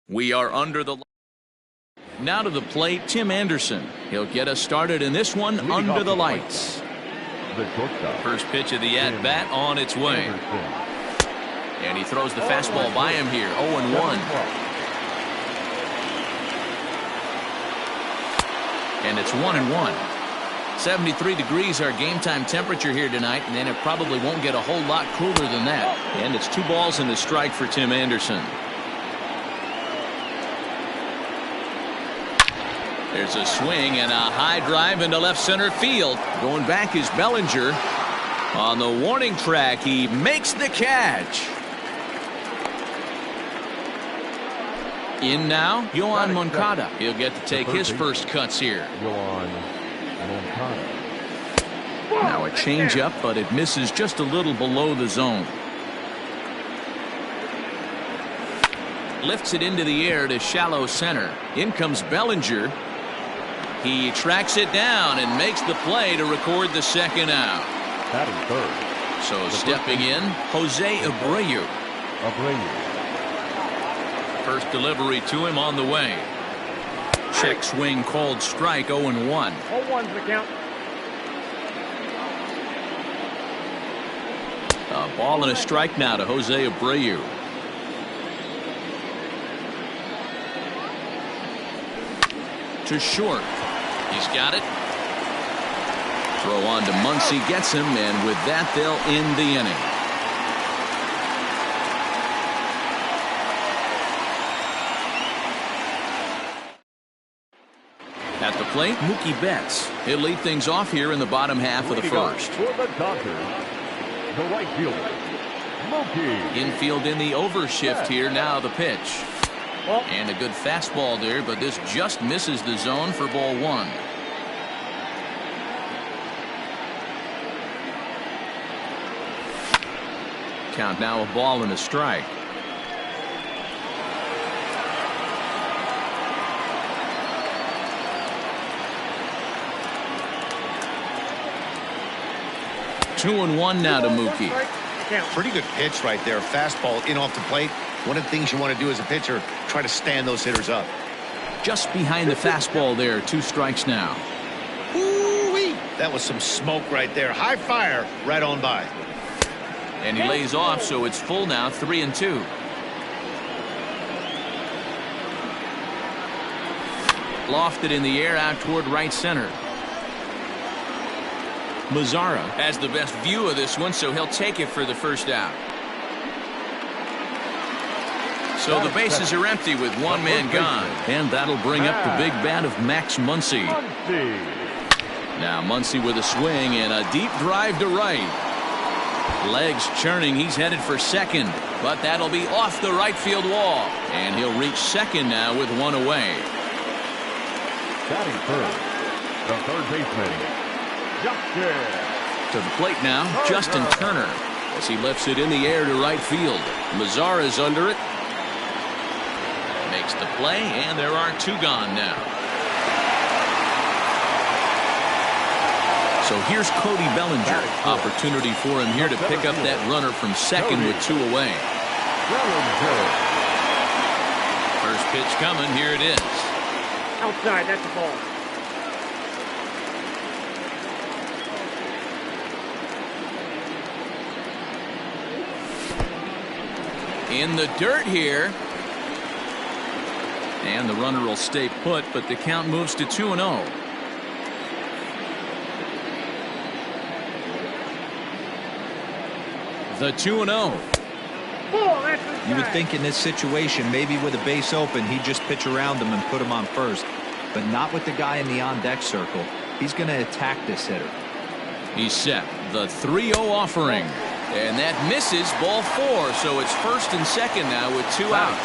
We are under the... Now to the plate, Tim Anderson. He'll get us started in this one under the lights. First pitch of the at-bat on its way. And he throws the fastball by him here, 0-1. And it's 1-1. 73 degrees our game time temperature here tonight, and then it probably won't get a whole lot cooler than that. And it's 2 balls and a strike for Tim Anderson. There's a swing and a high drive into left center field. Going back is Bellinger. On the warning track, he makes the catch. In now, Yoan Moncada. He'll get to take his first cuts here. Now a changeup, but it misses just a little below the zone. Lifts it into the air to shallow center. In comes Bellinger. He tracks it down and makes the play to record the second out. So stepping in, Jose Abreu. First delivery to him on the way. Check swing called strike, 0-1. 0-1's the count. A ball and a strike now to Jose Abreu. To short. He's got it. Throw on to Muncy, gets him, and with that they'll end the inning. At the plate, Mookie Betts. He'll lead things off here in the bottom half of the first. For the Dodgers, the right fielder, Mookie. Infield in the overshift here. Now the pitch. And a good fastball there, but this just misses the zone for ball 1. Count now, a ball and a strike. Two and one now to Mookie. Pretty good pitch right there. Fastball in off the plate. One of the things you want to do as a pitcher, try to stand those hitters up. Just behind the fastball there. 2 strikes now. Ooh-wee. That was some smoke right there. High fire right on by. And he lays off, so it's full now, 3-2. Lofted in the air out toward right center. Mazzara has the best view of this one, so he'll take it for the first out. So the bases are empty with 1 man gone. And that'll bring up the big bat of Max Muncy. Now Muncy with a swing and a deep drive to right. Legs churning. He's headed for second, but that'll be off the right field wall. And he'll reach second now with 1 away. Batting first, the third baseman, Justin. To the plate now, Justin Turner, as he lifts it in the air to right field. Mazzara's under it. Makes the play, and there are 2 gone now. So here's Cody Bellinger. Opportunity for him here to pick up that runner from second with 2 away. First pitch coming. Here it is. Outside, that's the ball. In the dirt here. And the runner will stay put, but the count moves to 2-0. The 2-0. You would think in this situation, maybe with a base open, he'd just pitch around him and put him on first. But not with the guy in the on-deck circle. He's going to attack this hitter. He's set. The 3-0 offering. And that misses, ball 4. So it's first and second now with 2 out.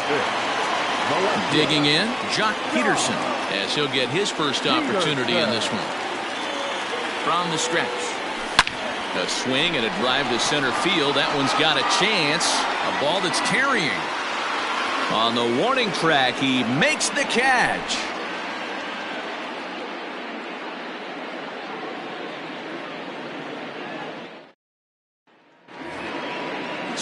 Digging in, Jock Peterson, as he'll get his first opportunity in this one. From the stretch. A swing and a drive to center field. That one's got a chance. A ball that's carrying. On the warning track, he makes the catch.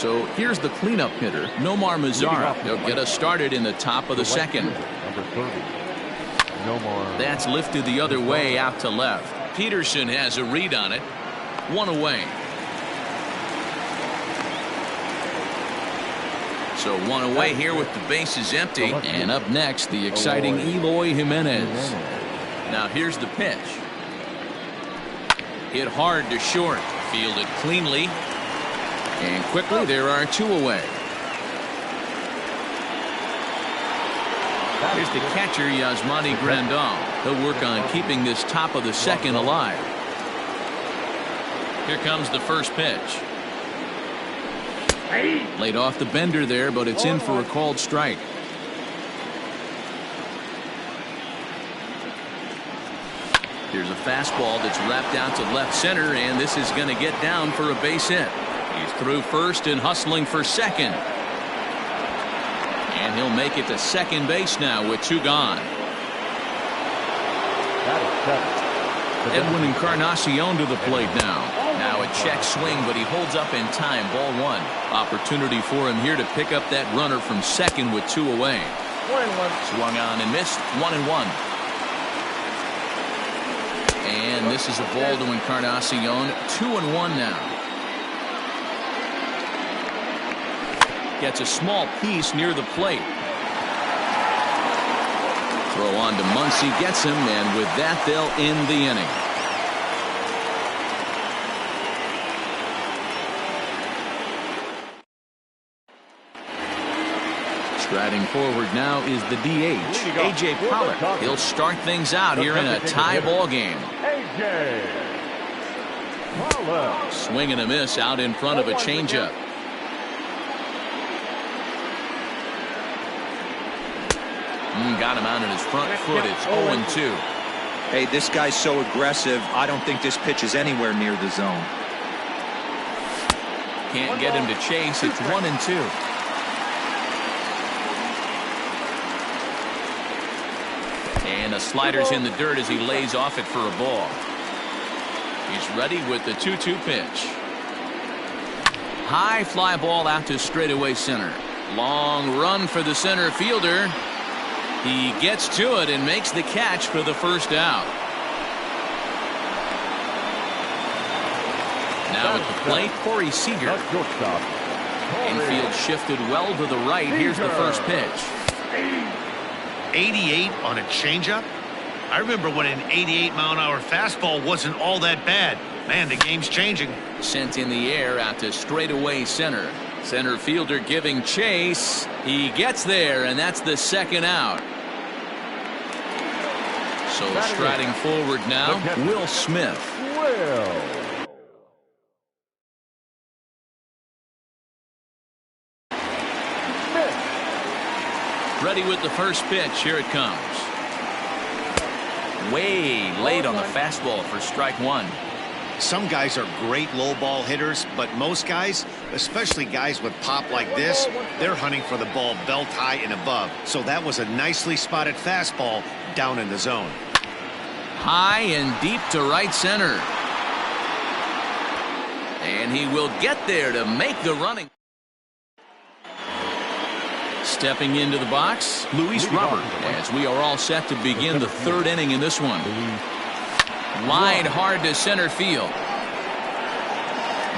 So here's the cleanup hitter, Nomar Mazara. He'll get us started in the top of the second. Number 30. Nomar. That's lifted the other way out to left. Peterson has a read on it. One away. So one away here with the bases empty. And up next, the exciting Eloy Jimenez. Now here's the pitch. Hit hard to short. Fielded cleanly. And quickly, there are two away. Here's the catcher, Yasmani Grandal. He'll work on keeping this top of the second alive. Here comes the first pitch. Laid off the bender there, but it's in for a called strike. Here's a fastball that's wrapped out to left center, and this is going to get down for a base hit. He's through first and hustling for second. And he'll make it to second base now with two gone. Edwin Encarnacion to the plate now. Now a check swing, but he holds up in time. Ball one. Opportunity for him here to pick up that runner from second with two away. 1-1. Swung on and missed. 1-1. And this is a ball to Encarnacion. 2-1 now. Gets a small piece near the plate. Throw on to Muncy, gets him, and with that they'll end the inning. Striding forward now is the DH, A.J. Pollock. He'll start things out here in a tie ball game. A.J. Pollock. Swing and a miss out in front of a changeup. Got him out in his front foot. It's 0-2. Hey, this guy's so aggressive. I don't think this pitch is anywhere near the zone. Can't get him to chase. It's 1-2. And the slider's in the dirt as he lays off it for a ball. He's ready with the 2-2 pitch. High fly ball out to straightaway center. Long run for the center fielder. He gets to it and makes the catch for the first out. Now at the plate, Corey Seager. Infield shifted well to the right. Here's the first pitch. 88 on a changeup? I remember when an 88-mile-an-hour fastball wasn't all that bad. Man, the game's changing. Sent in the air out to straightaway center. Center fielder giving chase. He gets there, and that's the second out. So striding forward now, Will Smith. Ready with the first pitch. Here it comes. Way late on the fastball for strike one. Some guys are great low ball hitters, but most guys, especially guys with pop like this, they're hunting for the ball belt high and above. So that was a nicely spotted fastball down in the zone. High and deep to right center. And he will get there to make the running. Stepping into the box, Luis Robert, as we are all set to begin the third inning in this one. Line hard to center field.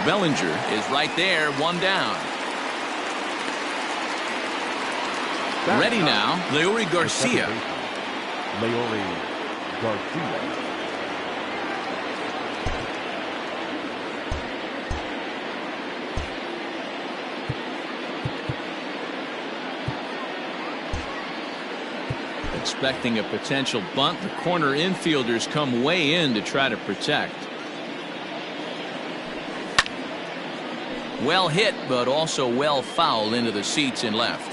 Bellinger is right there, one down. Ready now, Leury Garcia. Expecting a potential bunt, the corner infielders come way in to try to protect. Well hit, but also well fouled into the seats and left.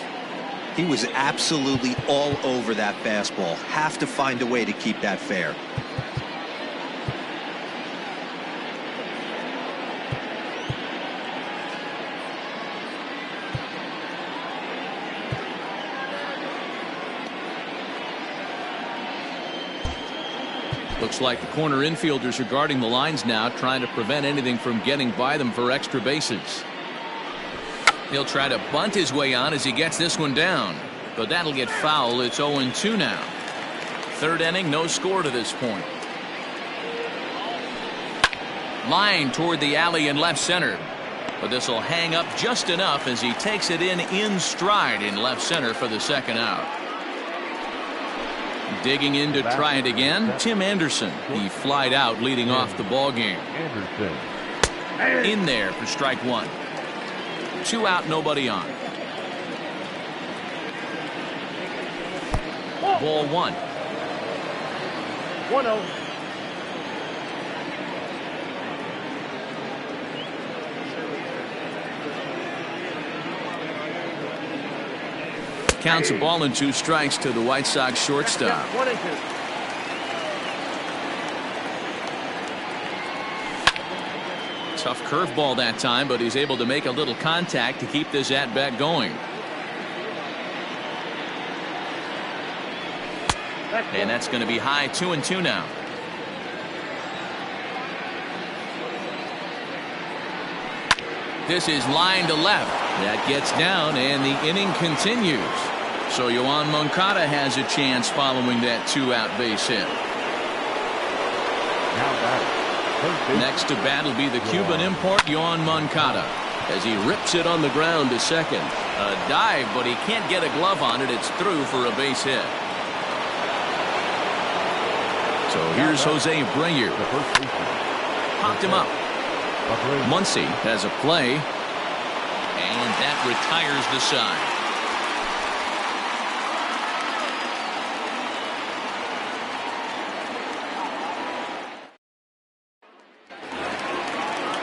He was absolutely all over that fastball. Have to find a way to keep that fair. Looks like the corner infielders are guarding the lines now, trying to prevent anything from getting by them for extra bases. He'll try to bunt his way on as he gets this one down. But that'll get foul. It's 0-2 now. Third inning, no score to this point. Line toward the alley in left center. But this will hang up just enough as he takes it in stride in left center for the second out. Digging in to try it again, Tim Anderson. He flied out leading off the ball game. In there for strike one. 2 out, nobody on. Ball 1. 1-0. Counts a ball and 2 strikes to the White Sox shortstop. 1-2. Tough curveball that time, but he's able to make a little contact to keep this at-bat going. And that's going to be high. 2-2 now. This is line to left. That gets down, and the inning continues. So Yoan Moncada has a chance following that 2-out base hit. Next to bat will be the Cuban import Yoan Moncada as he rips it on the ground to second. A dive, but he can't get a glove on it. It's through for a base hit. So here's Jose Abreu. Popped him up. Muncy has a play, and that retires the side.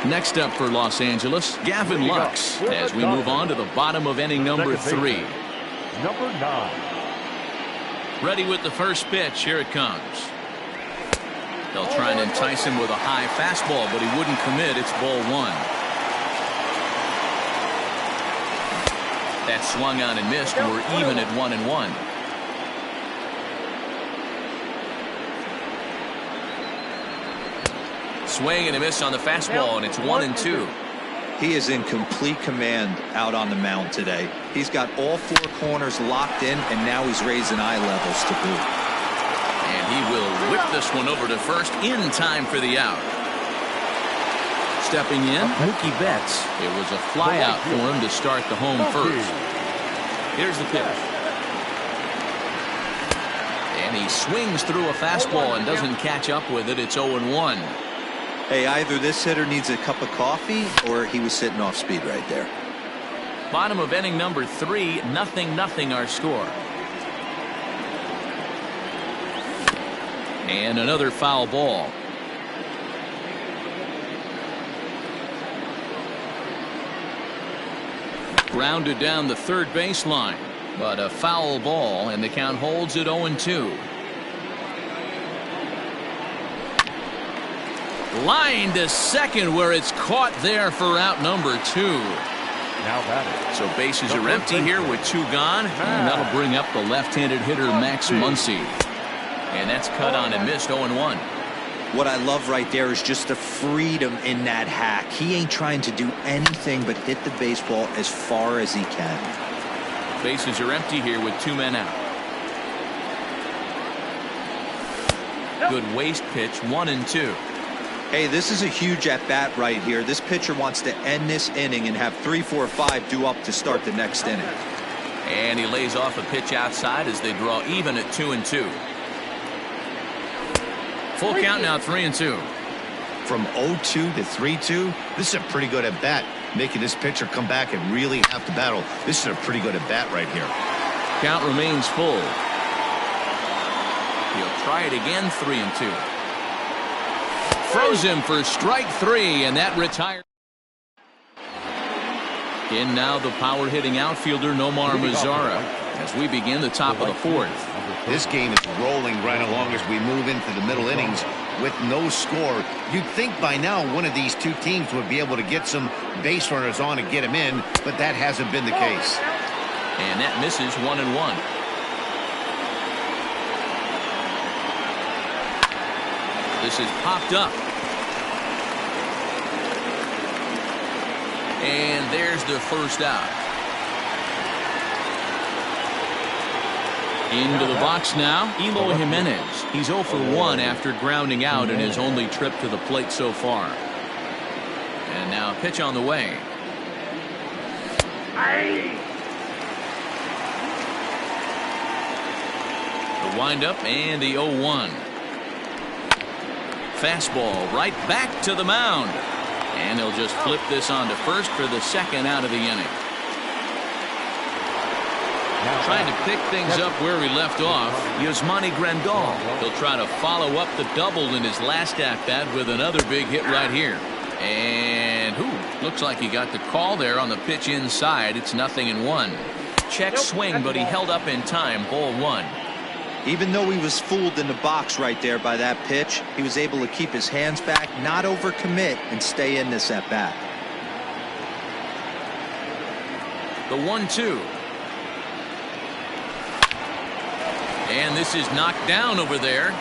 Next up for Los Angeles, Gavin Lux, as we move on to the bottom of inning number 3. Number 9. Ready with the first pitch. Here it comes. They'll try and entice him with a high fastball, but he wouldn't commit. It's ball 1. That swung on and missed, and we're even at 1-1. Swing and a miss on the fastball, and it's 1-2. He is in complete command out on the mound today. He's got all 4 corners locked in, and now he's raising eye levels to boot. And he will whip this one over to first in time for the out. Stepping in, Mookie Betts. It was a fly out for him to start the home first. Here's the pitch. And he swings through a fastball and doesn't catch up with it. It's 0-1. Hey, either this hitter needs a cup of coffee or he was sitting off speed right there. Bottom of inning number 3, 0-0 our score. And another foul ball. Grounded down the third baseline, but a foul ball, and the count holds at 0-2. Line to second, where it's caught there for out number 2. Now batting. So bases are empty here with 2 gone, and that'll bring up the left-handed hitter Max Muncy. And that's cut on and missed. 0-1. What I love right there is just the freedom in that hack. He ain't trying to do anything but hit the baseball as far as he can. Bases are empty here with 2 men out. Good waste pitch. 1-2. Hey, this is a huge at-bat right here. This pitcher wants to end this inning and have 3, 4, 5 due up to start the next inning. And he lays off a pitch outside as they draw even at 2-2. Full count now, 3-2. From 0-2 to 3-2, this is a pretty good at bat, making this pitcher come back and really have to battle. This is a pretty good at bat right here. Count remains full. He'll try it again. 3-2. Froze him for strike 3, and that retires. In now the power hitting outfielder Nomar Mazara as we begin the top of the 4th. This game is rolling right along as we move into the middle innings with no score. You'd think by now one of these 2 teams would be able to get some base runners on and get them in, but that hasn't been the case. And that misses. 1-1. This is popped up. And there's the first out. Into the box now, Eloy Jimenez. He's 0 for 1 after grounding out in his only trip to the plate so far. And now a pitch on the way. The windup and the 0-1. Fastball right back to the mound. And they'll just flip this on to first for the second out of the inning. Trying to pick things up where he left off, Yasmani Grandal. He'll try to follow up the double in his last at-bat with another big hit right here. And looks like he got the call there on the pitch inside. It's 0-1. Check swing, but he held up in time. Ball 1. Even though he was fooled in the box right there by that pitch, he was able to keep his hands back, not overcommit, and stay in this at-bat. The 1-2. And this is knocked down over there.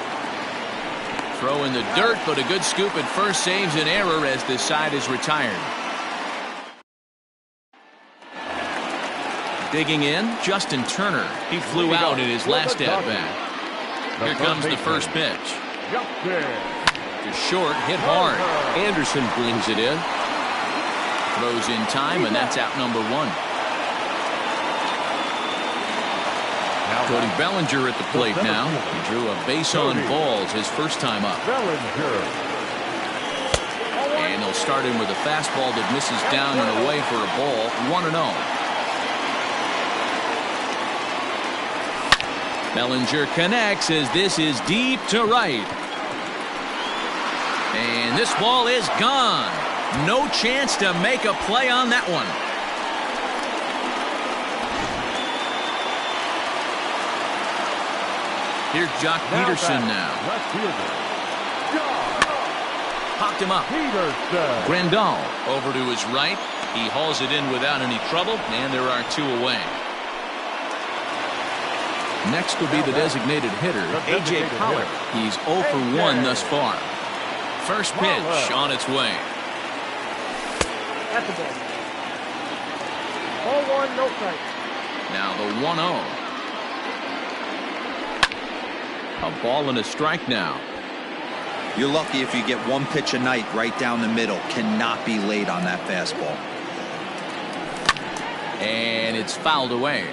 Throw in the dirt, but a good scoop at first saves an error as this side is retired. Digging in, Justin Turner. He flew out in his last at-bat. Here comes the first pitch. To short, hit hard. Anderson brings it in. Throws in time, and that's out number 1. Cody Bellinger at the plate now. He drew a base on balls his first time up. And they'll start him with a fastball that misses down and away for a ball. 1-0. Bellinger connects as this is deep to right. And this ball is gone. No chance to make a play on that one. Here's Jock Peterson now. Popped him up. Grandal over to his right. He hauls it in without any trouble, and there are 2 away. Next will be the designated hitter, A.J. Pollard. He's 0 for 1 thus far. First pitch on its way. That's a ball. Ball 1, no strike. Now the 1-0. A ball and a strike now. You're lucky if you get one pitch a night right down the middle. Cannot be late on that fastball. And it's fouled away.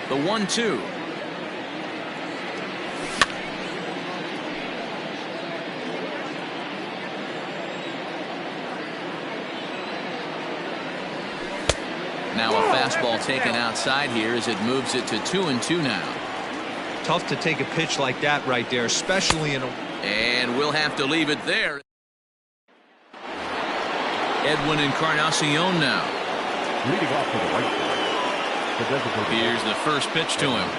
The 1-2. Now a fastball taken outside here as it moves it to 2-2 now. Tough to take a pitch like that right there, especially in a... And we'll have to leave it there. Edwin Encarnacion now. Leading off to the right. Here's the first pitch to him.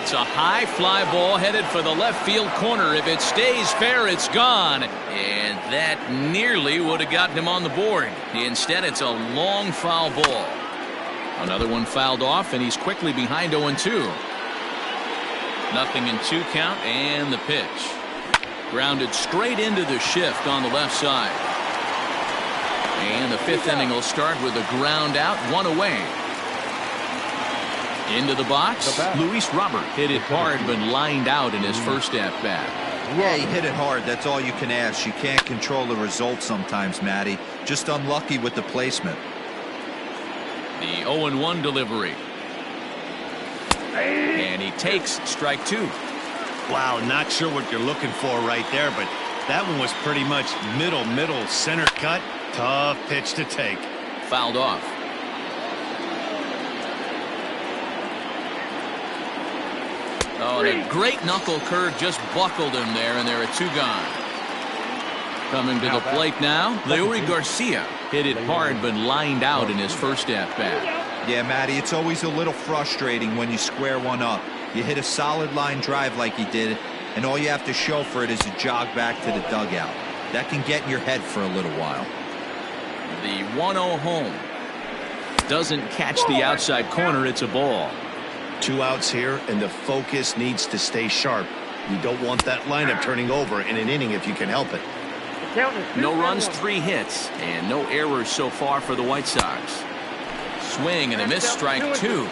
It's a high fly ball headed for the left field corner. If it stays fair, it's gone. And that nearly would have gotten him on the board. Instead, it's a long foul ball. Another one fouled off, and he's quickly behind 0-2. 0-2 count, and the pitch. Grounded straight into the shift on the left side. And the 5th inning will start with a ground out, 1 away. Into the box, Luis Robert hit it hard but lined out in his first at-bat. Yeah, he hit it hard. That's all you can ask. You can't control the result sometimes, Matty. Just unlucky with the placement. The 0-1 delivery. And he takes strike 2. Wow, not sure what you're looking for right there, but that one was pretty much middle, center cut. Tough pitch to take. Fouled off. Oh, and a great knuckle curve just buckled him there, and there are 2 gone. Coming to the plate now, Leury Garcia hit it hard but lined out in his first at-bat. Yeah, Matty, it's always a little frustrating when you square one up. You hit a solid line drive like he did, and all you have to show for it is a jog back to the dugout. That can get in your head for a little while. The 1-0 home. Doesn't catch the outside corner. It's a ball. 2 outs here, and the focus needs to stay sharp. You don't want that lineup turning over in an inning if you can help it. count is 2 No and runs, 1. 3 hits, and no errors so far for the White Sox. Swing and a miss, strike 2.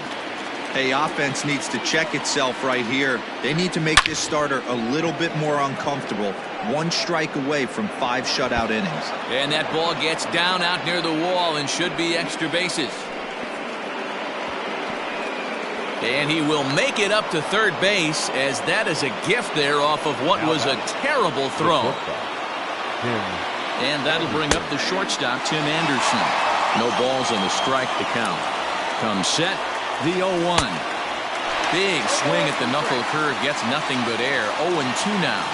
Hey, offense needs to check itself right here. They need to make this starter a little bit more uncomfortable. 1 strike away from 5 shutout innings. And that ball gets down out near the wall and should be extra bases. And he will make it up to third base, as that is a gift there off of what was a terrible throw. And that'll bring up the shortstop, Tim Anderson. No balls on the strike to count. Comes set, the 0-1. Big swing at the knuckle curve, gets nothing but air. 0-2 now.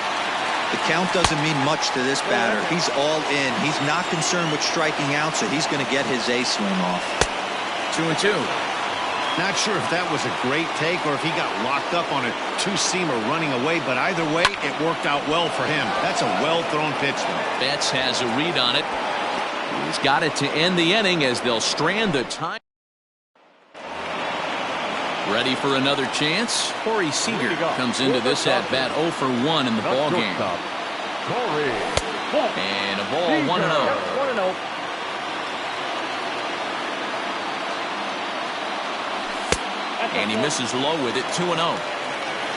The count doesn't mean much to this batter. He's all in. He's not concerned with striking out, so he's going to get his A swing off. 2-2. Not sure if that was a great take or if he got locked up on a two-seamer running away, but either way, it worked out well for him. That's a well-thrown pitch, though. Betts has a read on it. He's got it to end the inning as they'll strand the time. Ready for another chance? Corey Seager comes into this at-bat 0 for 1 in the ball game. And a ball 1-0. 1-0. And he misses low with it, 2-0.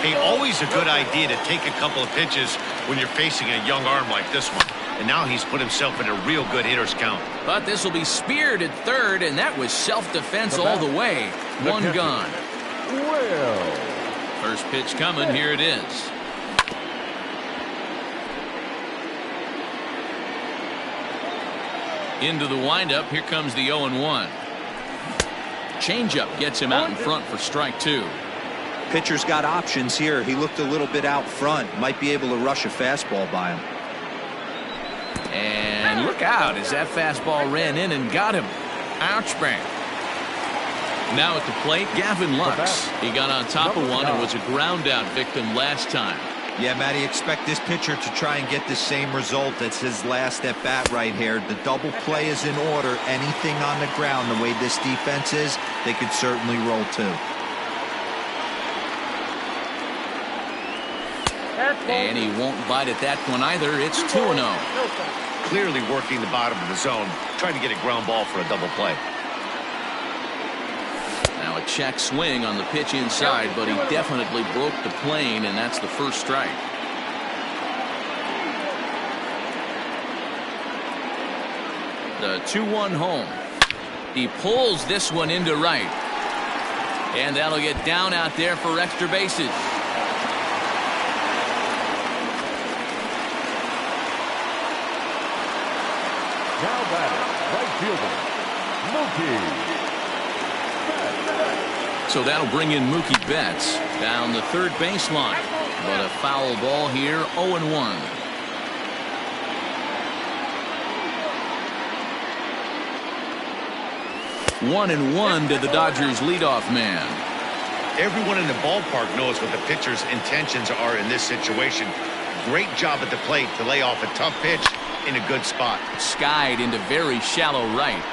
Hey, always a good idea to take a couple of pitches when you're facing a young arm like this one. And now he's put himself in a real good hitter's count. But this will be speared at third, and that was self-defense all the way. 1 gone. First pitch coming, here it is. Into the windup, here comes the 0-1. Changeup gets him out in front for strike 2. Pitcher's got options here. He looked a little bit out front. Might be able to rush a fastball by him. And look out as that fastball ran in and got him. Ouch, bang. Now at the plate, Gavin Lux. He got on top of one and was a ground out victim last time. Yeah, Matty, expect this pitcher to try and get the same result. That's his last at bat right here. The double play is in order. Anything on the ground, the way this defense is, they could certainly roll too. And he won't bite at that one either. It's 2-0. Clearly working the bottom of the zone, trying to get a ground ball for a double play. Now a check swing on the pitch inside, but he definitely broke the plane, and that's the first strike. The 2-1 home. He pulls this one into right. And that'll get down out there for extra bases. Now batting, right fielder, Mookie. So that'll bring in Mookie Betts down the third baseline. But a foul ball here, 0-1. One and one to the Dodgers leadoff man. Everyone in the ballpark knows what the pitcher's intentions are in this situation. Great job at the plate to lay off a tough pitch in a good spot. Skied into very shallow right.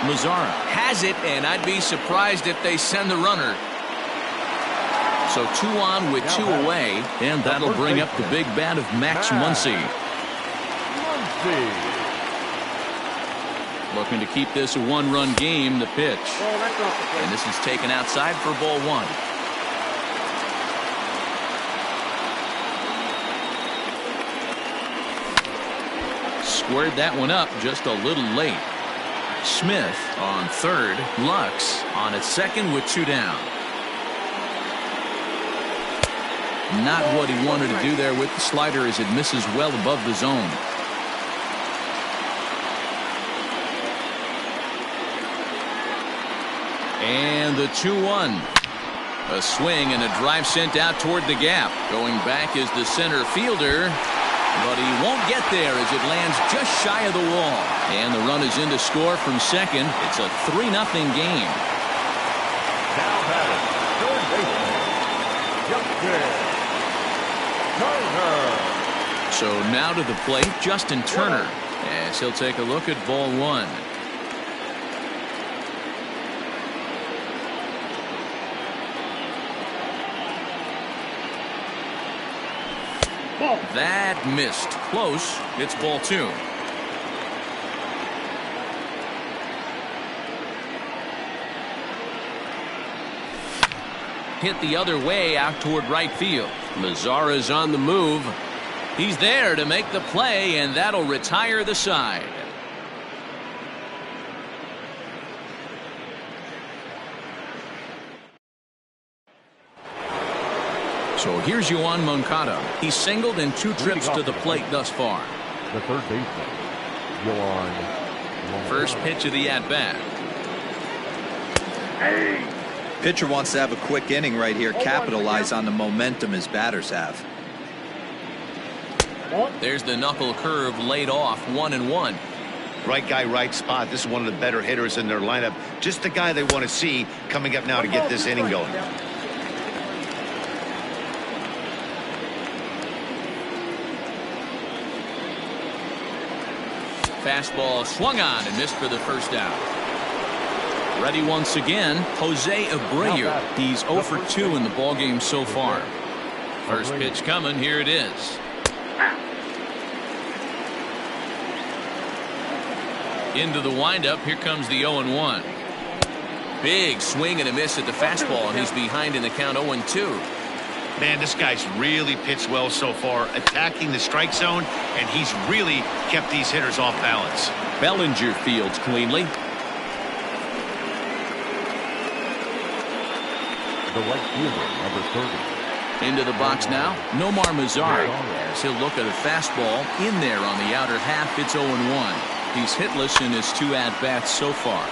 Mazzara has it, and I'd be surprised if they send the runner. So 2 on with 2 away, and that'll bring up the big bat of Max Muncy. Looking to keep this a 1-run game, the pitch. And this is taken outside for ball 1. Squared that one up just a little late. Smith on third. Lux on at second with 2 down. Not what he wanted to do there with the slider as it misses well above the zone. And the 2-1. A swing and a drive sent out toward the gap. Going back is the center fielder. But he won't get there as it lands just shy of the wall. And the run is in to score from second. It's a 3-0 game. Now batting, third baseman, Justin Turner. So now to the plate, Justin Turner, as he'll take a look at ball 1. Ball. That missed. Close. It's ball 2. Hit the other way out toward right field. Mazzara's on the move. He's there to make the play, and that'll retire the side. So here's Yoan Moncada. He's singled in 2 trips to the plate thus far. The third baseman, Yoan. First pitch of the at-bat. Pitcher wants to have a quick inning right here, capitalize on the momentum his batters have. There's the knuckle curve laid off, 1-1. Right guy, right spot. This is one of the better hitters in their lineup. Just the guy they want to see coming up now to get this inning going. Fastball swung on and missed for the first out. Ready once again, Jose Abreu. He's 0 for 2 in the ballgame so far. First pitch coming. Here it is. Into the windup. Here comes the 0-1. Big swing and a miss at the fastball, and he's behind in the count 0-2. Man, this guy's really pitched well so far, attacking the strike zone, and he's really kept these hitters off balance. Bellinger fields cleanly. The right fielder, number 30. Into the box now, Nomar Mazara, as he'll look at a fastball in there on the outer half. It's 0-1. He's hitless in his 2 at-bats so far.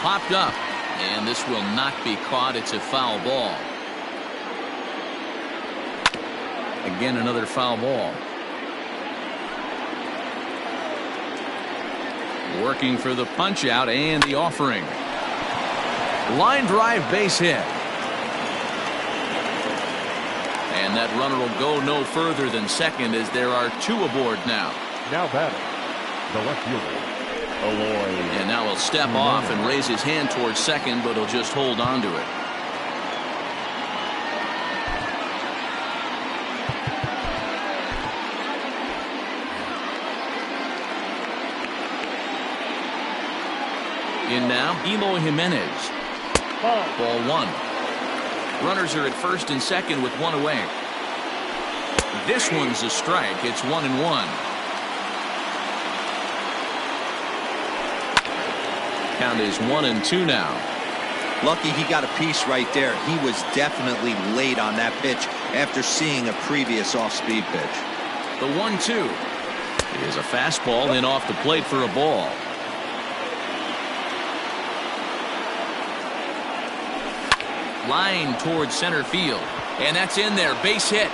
Popped up, and this will not be caught. It's a foul ball. Again, another foul ball. Working for the punch out and the offering. Line drive, base hit. And that runner will go no further than second, as there are 2 aboard now. Now batting, the left fielder, Aloy. And now he'll step off and raise his hand towards second, but he'll just hold on to it. In now, Eloy Jimenez. Ball 1. Runners are at first and second with 1 away. This one's a strike. It's 1-1. Count is 1-2 now. Lucky he got a piece right there. He was definitely late on that pitch after seeing a previous off-speed pitch. The 1-2 is a fastball in off the plate for a ball. Line towards center field, and that's in there. Base hit.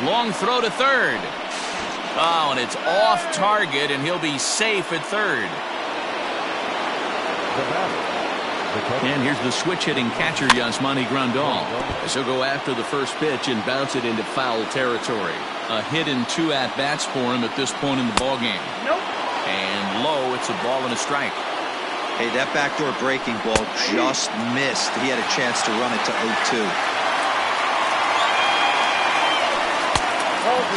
Long throw to third. Oh, and it's off target, and he'll be safe at third. And here's the switch hitting catcher, Yasmani Grandal, as he'll go after the first pitch and bounce it into foul territory. A hit in 2 at-bats for him at this point in the ballgame. Nope. And low, it's a ball and a strike. Hey, that backdoor breaking ball just missed. He had a chance to run it to 0-2.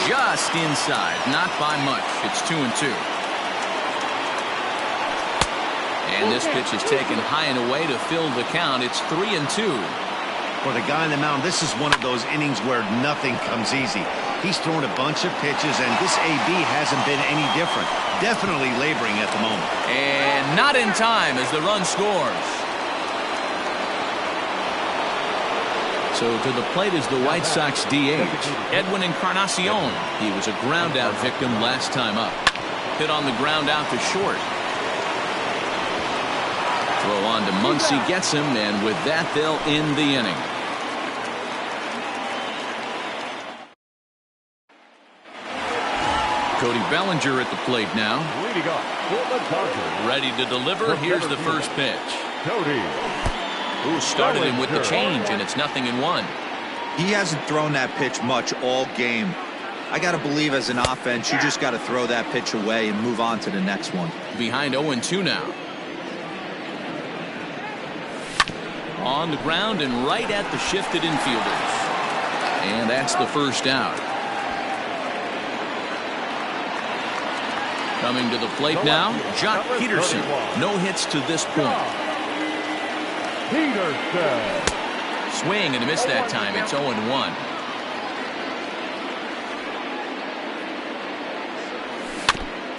Just inside, not by much. It's 2-2. And this pitch is taken high and away to fill the count. It's 3-2. For the guy on the mound, this is one of those innings where nothing comes easy. He's thrown a bunch of pitches, and this AB hasn't been any different. Definitely laboring at the moment. And not in time as the run scores. So to the plate is the White Sox DH, Edwin Encarnacion. He was a ground out victim last time up. Hit on the ground out to short. Throw on to Muncy, gets him, and with that they'll end the inning. Cody Bellinger at the plate now. Leading off for the Dodgers. Ready to deliver. Here's the first pitch. Cody. Who started him with the change, and it's 0-1. He hasn't thrown that pitch much all game. I got to believe as an offense, you just got to throw that pitch away and move on to the next one. Behind 0-2 now. On the ground and right at the shifted infielders. And that's the first out. Coming to the plate now, Jock Peterson. No hits to this point. Peterson. Swing and a miss that time. It's 0-1.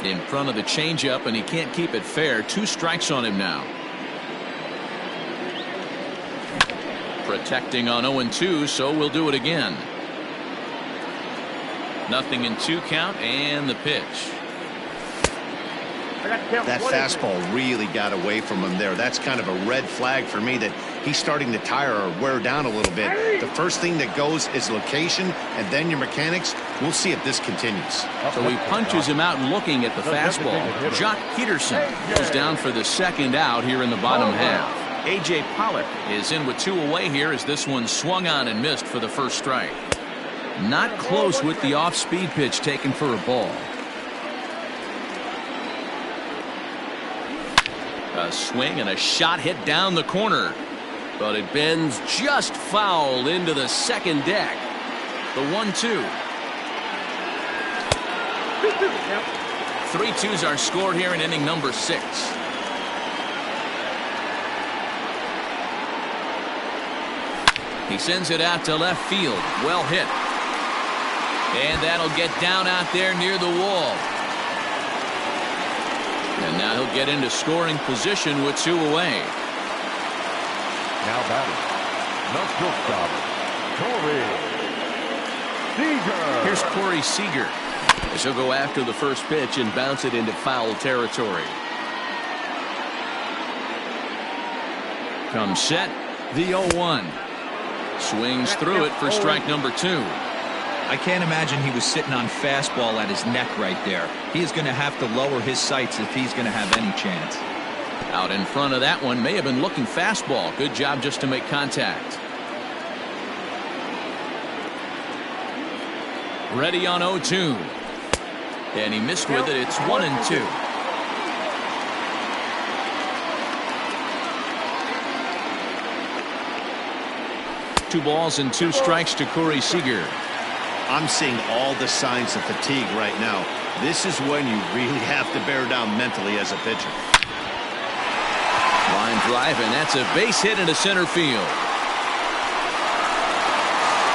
In front of the changeup, and he can't keep it fair. 2 strikes on him now. Protecting on 0-2, so we'll do it again. 0-2 count, and the pitch. That fastball really got away from him there. That's kind of a red flag for me that he's starting to tire or wear down a little bit. The first thing that goes is location, and then your mechanics. We'll see if this continues. So he punches him out looking at the fastball. Jock Peterson goes down for the second out here in the bottom half. A.J. Pollock is in with 2 away here as this one swung on and missed for the first strike. Not close with the off-speed pitch taken for a ball. A swing and a shot hit down the corner, but it bends just foul into the second deck. The 1-2. 3-2s are scored here in inning number 6. He sends it out to left field. Well hit. And that'll get down out there near the wall. And now he'll get into scoring position with 2 away. Now batting, the shortstop, Corey Seager. Here's Corey Seager as he'll go after the first pitch and bounce it into foul territory. Comes set, the 0-1. Swings through it for strike number 2. I can't imagine he was sitting on fastball at his neck right there. He is going to have to lower his sights if he's going to have any chance. Out in front of that one, may have been looking fastball. Good job just to make contact. Ready on 0-2. And he missed with it. It's 1-2. Two balls and 2 strikes to Corey Seager. I'm seeing all the signs of fatigue right now. This is when you really have to bear down mentally as a pitcher. Line drive, and that's a base hit into center field.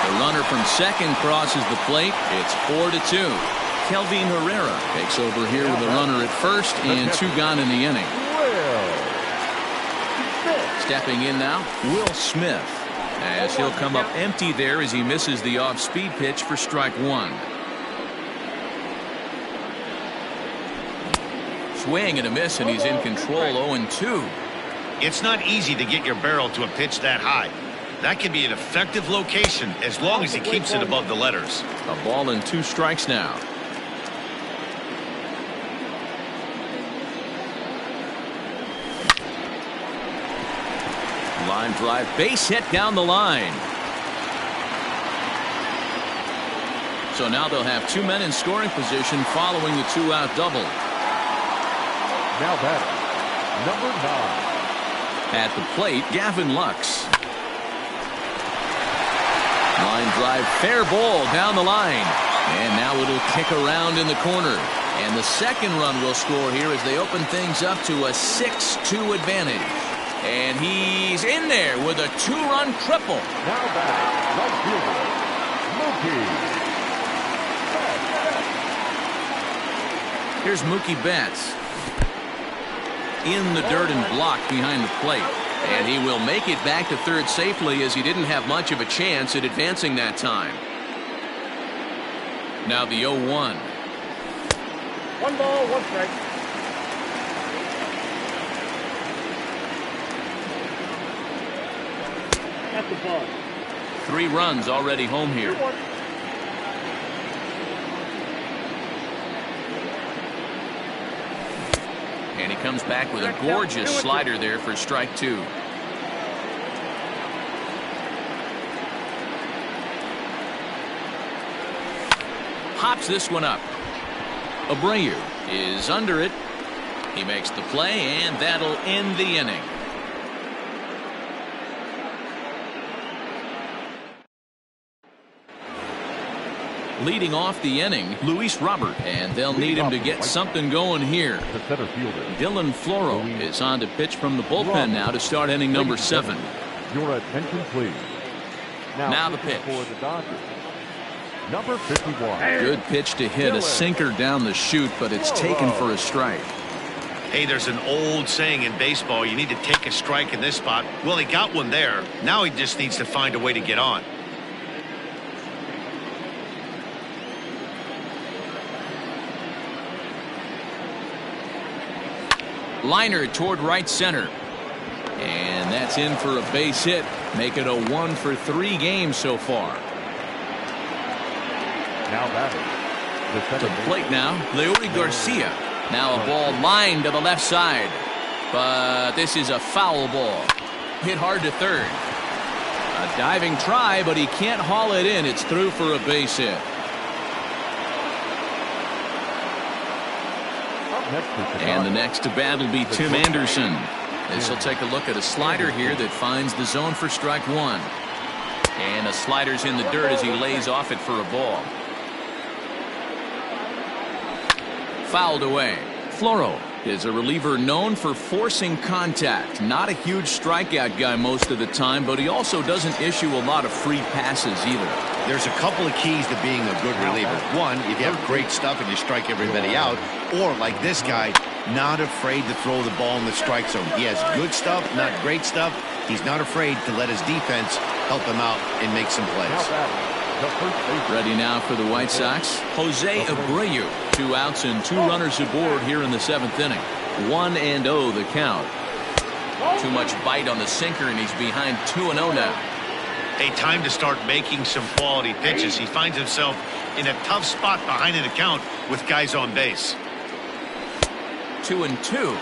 The runner from second crosses the plate. It's 4-2. Kelvin Herrera takes over here with a runner at first and 2 gone in the inning. Stepping in now, Will Smith, as he'll come up empty there as he misses the off-speed pitch for strike 1. Swing and a miss, and he's in control. 0-2. It's not easy to get your barrel to a pitch that high. That can be an effective location as long as he keeps it above the letters. A ball and 2 strikes now. Line drive, base hit down the line. So now they'll have 2 men in scoring position following the 2-out double. Now batting, number 9. At the plate, Gavin Lux. Line drive, fair ball down the line. And now it'll kick around in the corner. And the second run will score here as they open things up to a 6-2 advantage. And he's in there with a 2-run triple. Now batting, right fielder, Mookie. Here's Mookie Betts. In the dirt and blocked behind the plate. And he will make it back to third safely as he didn't have much of a chance at advancing that time. Now the 0-1. 1 ball, 1 strike. That's the ball. 3 runs already home here. 2-1. And he comes back with a gorgeous slider there for strike 2. Pops this one up. Abreu is under it. He makes the play, and that'll end the inning. Leading off the inning, Luis Robert, and they'll need him to get something going here. The center fielder. Dylan Floro is on to pitch from the bullpen now to start inning number 7. Your attention, please. Now the pitch. For the Dodgers. Number 51. Good pitch to hit, a sinker down the chute, but it's taken for a strike. Hey, there's an old saying in baseball, you need to take a strike in this spot. Well, he got one there. Now he just needs to find a way to get on. Liner toward right center. And that's in for a base hit. Make it a 1 for 3 games so far. Now batting. To the plate now, Leury Garcia. Now a ball lined to the left side. But this is a foul ball. Hit hard to third. A diving try, but he can't haul it in. It's through for a base hit. And the next to bat will be Tim Anderson. This will take a look at a slider here that finds the zone for strike 1. And a slider's in the dirt as he lays off it for a ball. Fouled away. Floro is a reliever known for forcing contact. Not a huge strikeout guy most of the time, but he also doesn't issue a lot of free passes either. There's a couple of keys to being a good reliever. One, if you have great stuff and you strike everybody out, or like this guy, not afraid to throw the ball in the strike zone. He has good stuff, not great stuff. He's not afraid to let his defense help him out and make some plays. Ready now for the White Sox, Jose Abreu. 2 outs and 2 runners aboard here in the 7th inning. 1-0 the count. Too much bite on the sinker, and he's behind 2-0 now. Hey, time to start making some quality pitches. He finds himself in a tough spot behind an account with guys on base. 2-2.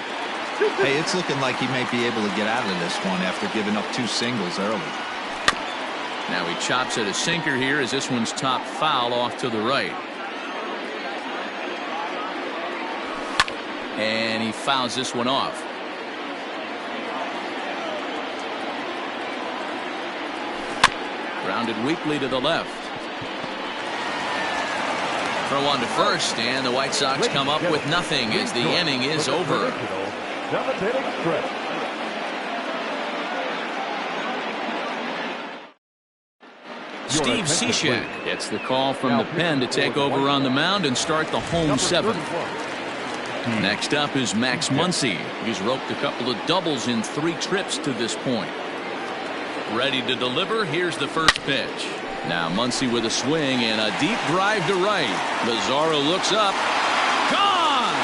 Hey, it's looking like he may be able to get out of this one after giving up 2 singles early. Now he chops at a sinker here as this one's top foul off to the right. And he fouls this one off. Grounded weakly to the left. Throw on to first, and the White Sox come up with nothing as the inning is over. Steve Cishek gets the call from the pen to take over on the mound and start the home 7th. Next up is Max Muncy. He's roped a couple of doubles in 3 trips to this point. Ready to deliver. Here's the first pitch. Now Muncy with a swing and a deep drive to right. Lazaro looks up. Gone!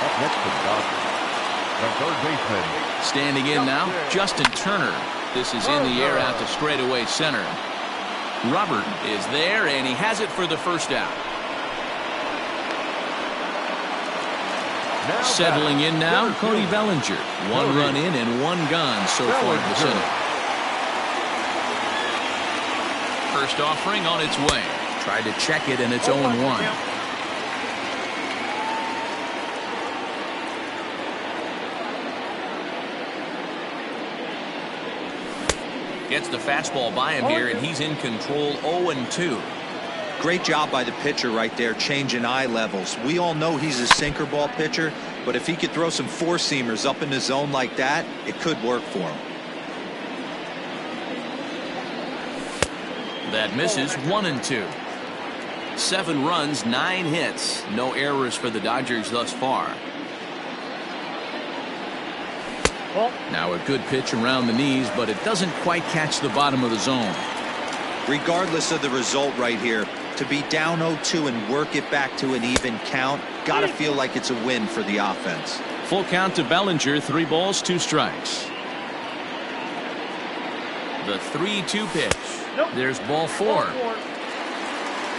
Up next to the Dodgers. The third baseman. Standing in now, Justin Turner. This is in the air out to straightaway center. Robert is there, and he has it for the first out. Settling in now, Cody Bellinger. 1 run in and 1 gone so far this inning. First offering on its way. Tried to check it, and it's 0-1. Gets the fastball by him here, and he's in control. 0-2. Great job by the pitcher right there, changing eye levels. We all know he's a sinker ball pitcher, but if he could throw some 4-seamers up in the zone like that, it could work for him. That misses. 1-2. 7 runs, 9 hits. No errors for the Dodgers thus far. Now a good pitch around the knees, but it doesn't quite catch the bottom of the zone. Regardless of the result right here, to be down 0-2 and work it back to an even count, gotta feel like it's a win for the offense. Full count to Bellinger. 3 balls, 2 strikes. The 3-2 pitch. There's ball 4.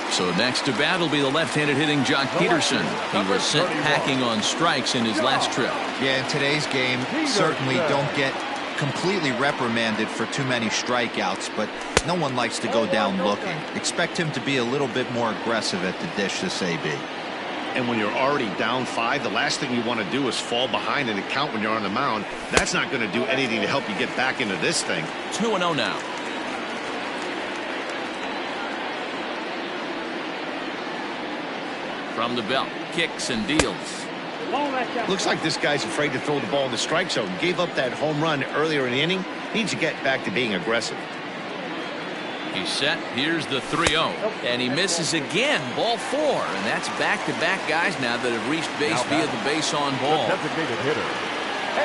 So next to bat will be the left-handed hitting Jock Peterson. He was sent packing on strikes in his last trip. Yeah, in today's game, certainly don't get completely reprimanded for too many strikeouts, but no one likes to go down looking. Expect him to be a little bit more aggressive at the dish this AB. And when you're already down 5, the last thing you want to do is fall behind in the count when you're on the mound. That's not going to do anything to help you get back into this thing. 2-0 now. From the belt, kicks and deals. Looks like this guy's afraid to throw the ball in the strike zone. Gave up that home run earlier in the inning. Needs to get back to being aggressive. He's set. Here's the 3-0. And he misses again. Ball 4. And that's back-to-back guys now that have reached base via the base on ball. Designated hitter.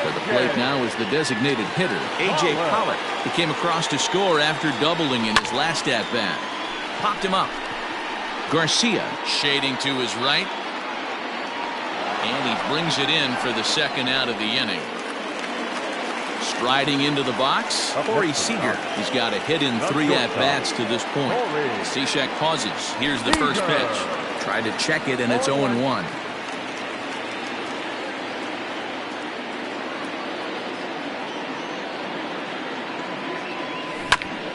For the plate now is the designated hitter, A.J. Pollock. He came across to score after doubling in his last at-bat. Popped him up. Garcia shading to his right. And he brings it in for the second out of the inning. Striding into the box, Corey Seager. He's got a hit in 3 at-bats to this point. Cishek pauses. Here's the first pitch. Tried to check it, and it's 0-1.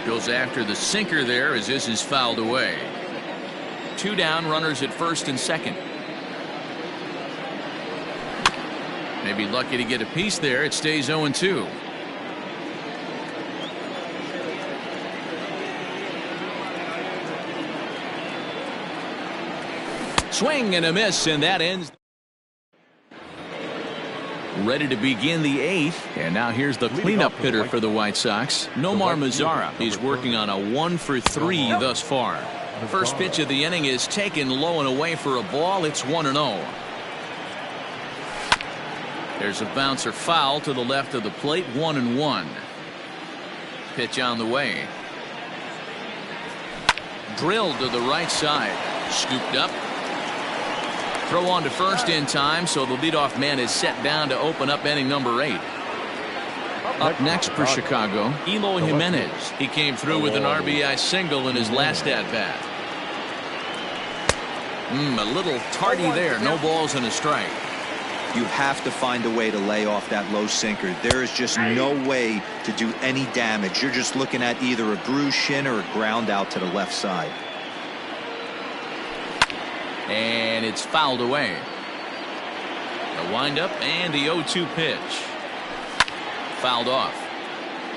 Goes after the sinker there as this is fouled away. 2 down, runners at first and second. Maybe lucky to get a piece there. It stays 0-2. Swing and a miss, and that ends. Ready to begin the 8th, and now here's the cleanup hitter for the White Sox, Nomar Mazara. He's working on a 1 for 3 thus far. First pitch of the inning is taken low and away for a ball. It's 1-0. There's a bouncer foul to the left of the plate. 1-1. Pitch on the way. Drilled to the right side. Scooped up. Throw on to first in time, so the leadoff man is set down to open up inning number 8. Up next for Chicago, Eloy Jimenez. He came through with an RBI single in his last at-bat. A little tardy there. No balls and a strike. You have to find a way to lay off that low sinker. There is just no way to do any damage. You're just looking at either a bruised shin or a ground out to the left side. And it's fouled away. The windup and the 0-2 pitch. Fouled off.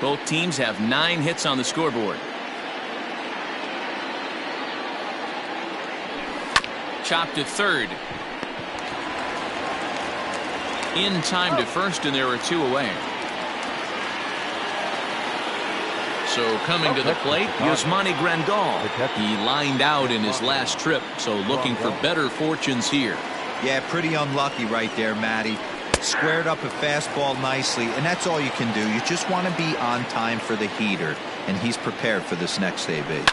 Both teams have 9 hits on the scoreboard. Chopped to third. In time to first, and there are 2 away. So coming to the plate, Yasmani Grandal. He lined out in his last trip, so looking for better fortunes here. Yeah, pretty unlucky right there, Matty. Squared up a fastball nicely, and that's all you can do. You just want to be on time for the heater, and he's prepared for this next AB.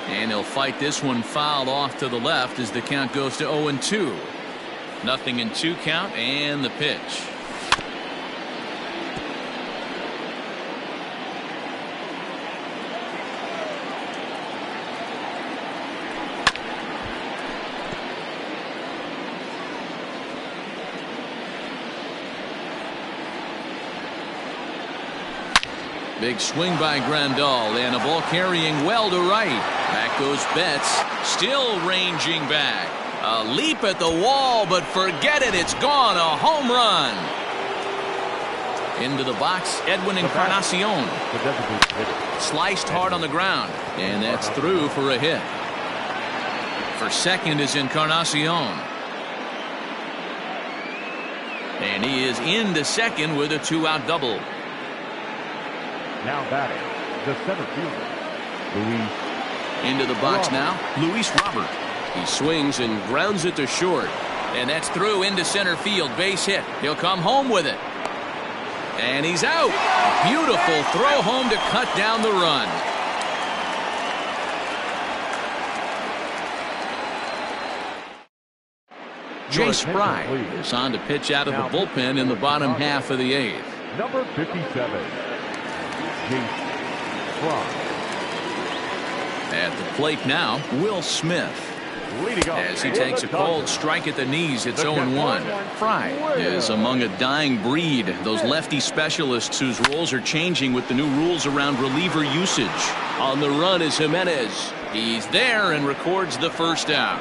And he'll fight this one fouled off to the left as the count goes to 0-2. Nothing in 2 count, and the pitch. Big swing by Grandal, and a ball carrying well to right. Back goes Betts, still ranging back. A leap at the wall, but forget it. It's gone. A home run. Into the box, Edwin Encarnacion. Sliced hard on the ground, and that's through for a hit. For second is Encarnacion. And he is into second with a 2-out double. Now batting, the center fielder, Luis. Into the box now, Luis Robert. He swings and grounds it to short. And that's through into center field. Base hit. He'll come home with it. And he's out. Beautiful throw home to cut down the run. Jay Spry is on to pitch out of the bullpen in the bottom half of the 8th. Number 57, Jay Spry. At the plate now, Will Smith. As he takes a cold strike at the knees, it's 0-1. Fry is among a dying breed. Those lefty specialists whose roles are changing with the new rules around reliever usage. On the run is Jimenez. He's there and records the first out.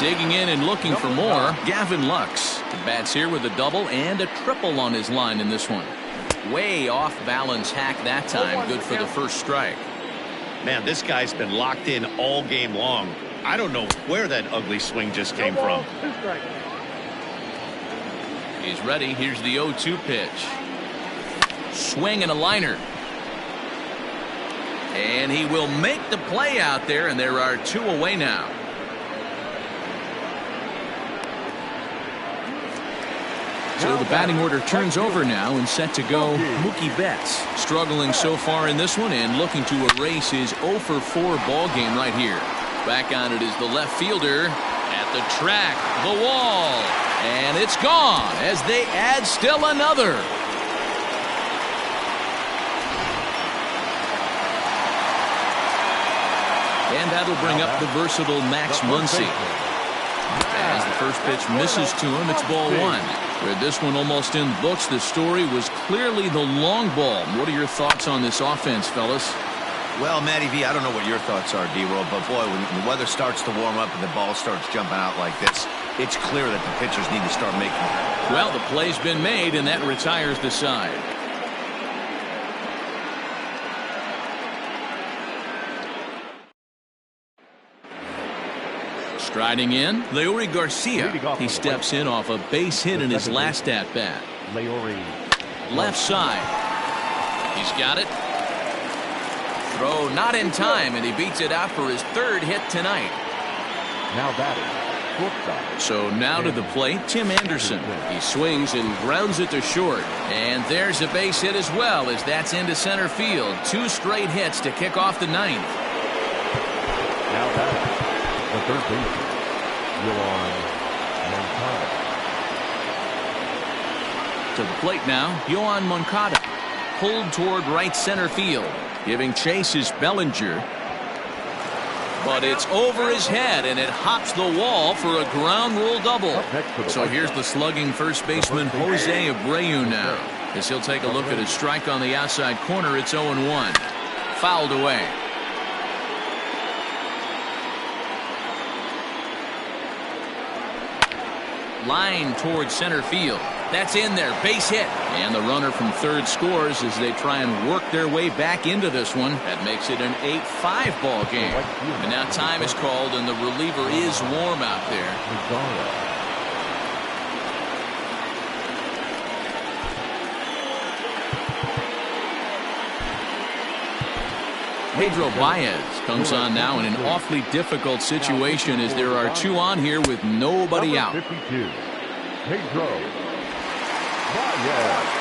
Digging in and looking for more, Gavin Lux. The bats here with a double and a triple on his line in this one. Way off balance hack that time. Good for the first strike. Man, this guy's been locked in all game long. I don't know where that ugly swing just came from. He's ready. Here's the 0-2 pitch. Swing and a liner. And he will make the play out there, and there are 2 away now. So the batting order turns over now and set to go Mookie Betts. Struggling so far in this one and looking to erase his 0 for 4 ball game right here. Back on it is the left fielder at the track, the wall, and it's gone as they add still another. And that'll bring up the versatile Max Muncy. As the first pitch misses to him, it's ball 1. With this one almost in the books, the story was clearly the long ball. What are your thoughts on this offense, fellas? Well, Matty V, I don't know what your thoughts are, D-Roll, but boy, when the weather starts to warm up and the ball starts jumping out like this, it's clear that the pitchers need to start making it. Well, the play's been made, and that retires the side. Striding in, Leury Garcia. He steps in off a base hit in his last at-bat. Left side. He's got it. Throw not in time, and he beats it out for his 3rd hit tonight. Now batting. So now to the plate, Tim Anderson. He swings and grounds it to short. And there's a base hit as well, as that's into center field. 2 straight hits to kick off the 9th. Now batting. The third baseman, Moncada. To the plate now, Yoan Moncada. Pulled toward right center field. Giving chase is Bellinger. But it's over his head, and it hops the wall for a ground rule double. So here's the slugging first baseman Jose Abreu now. As he'll take a look at his strike on the outside corner, it's 0-1. Fouled away. Line towards center field. That's in there. Base hit. And the runner from third scores as they try and work their way back into this one. That makes it an 8-5 ball game. And now time is called, and the reliever is warm out there. Pedro Baez comes on now in an awfully difficult situation as there are 2 on here with nobody out. 52, Pedro Baez.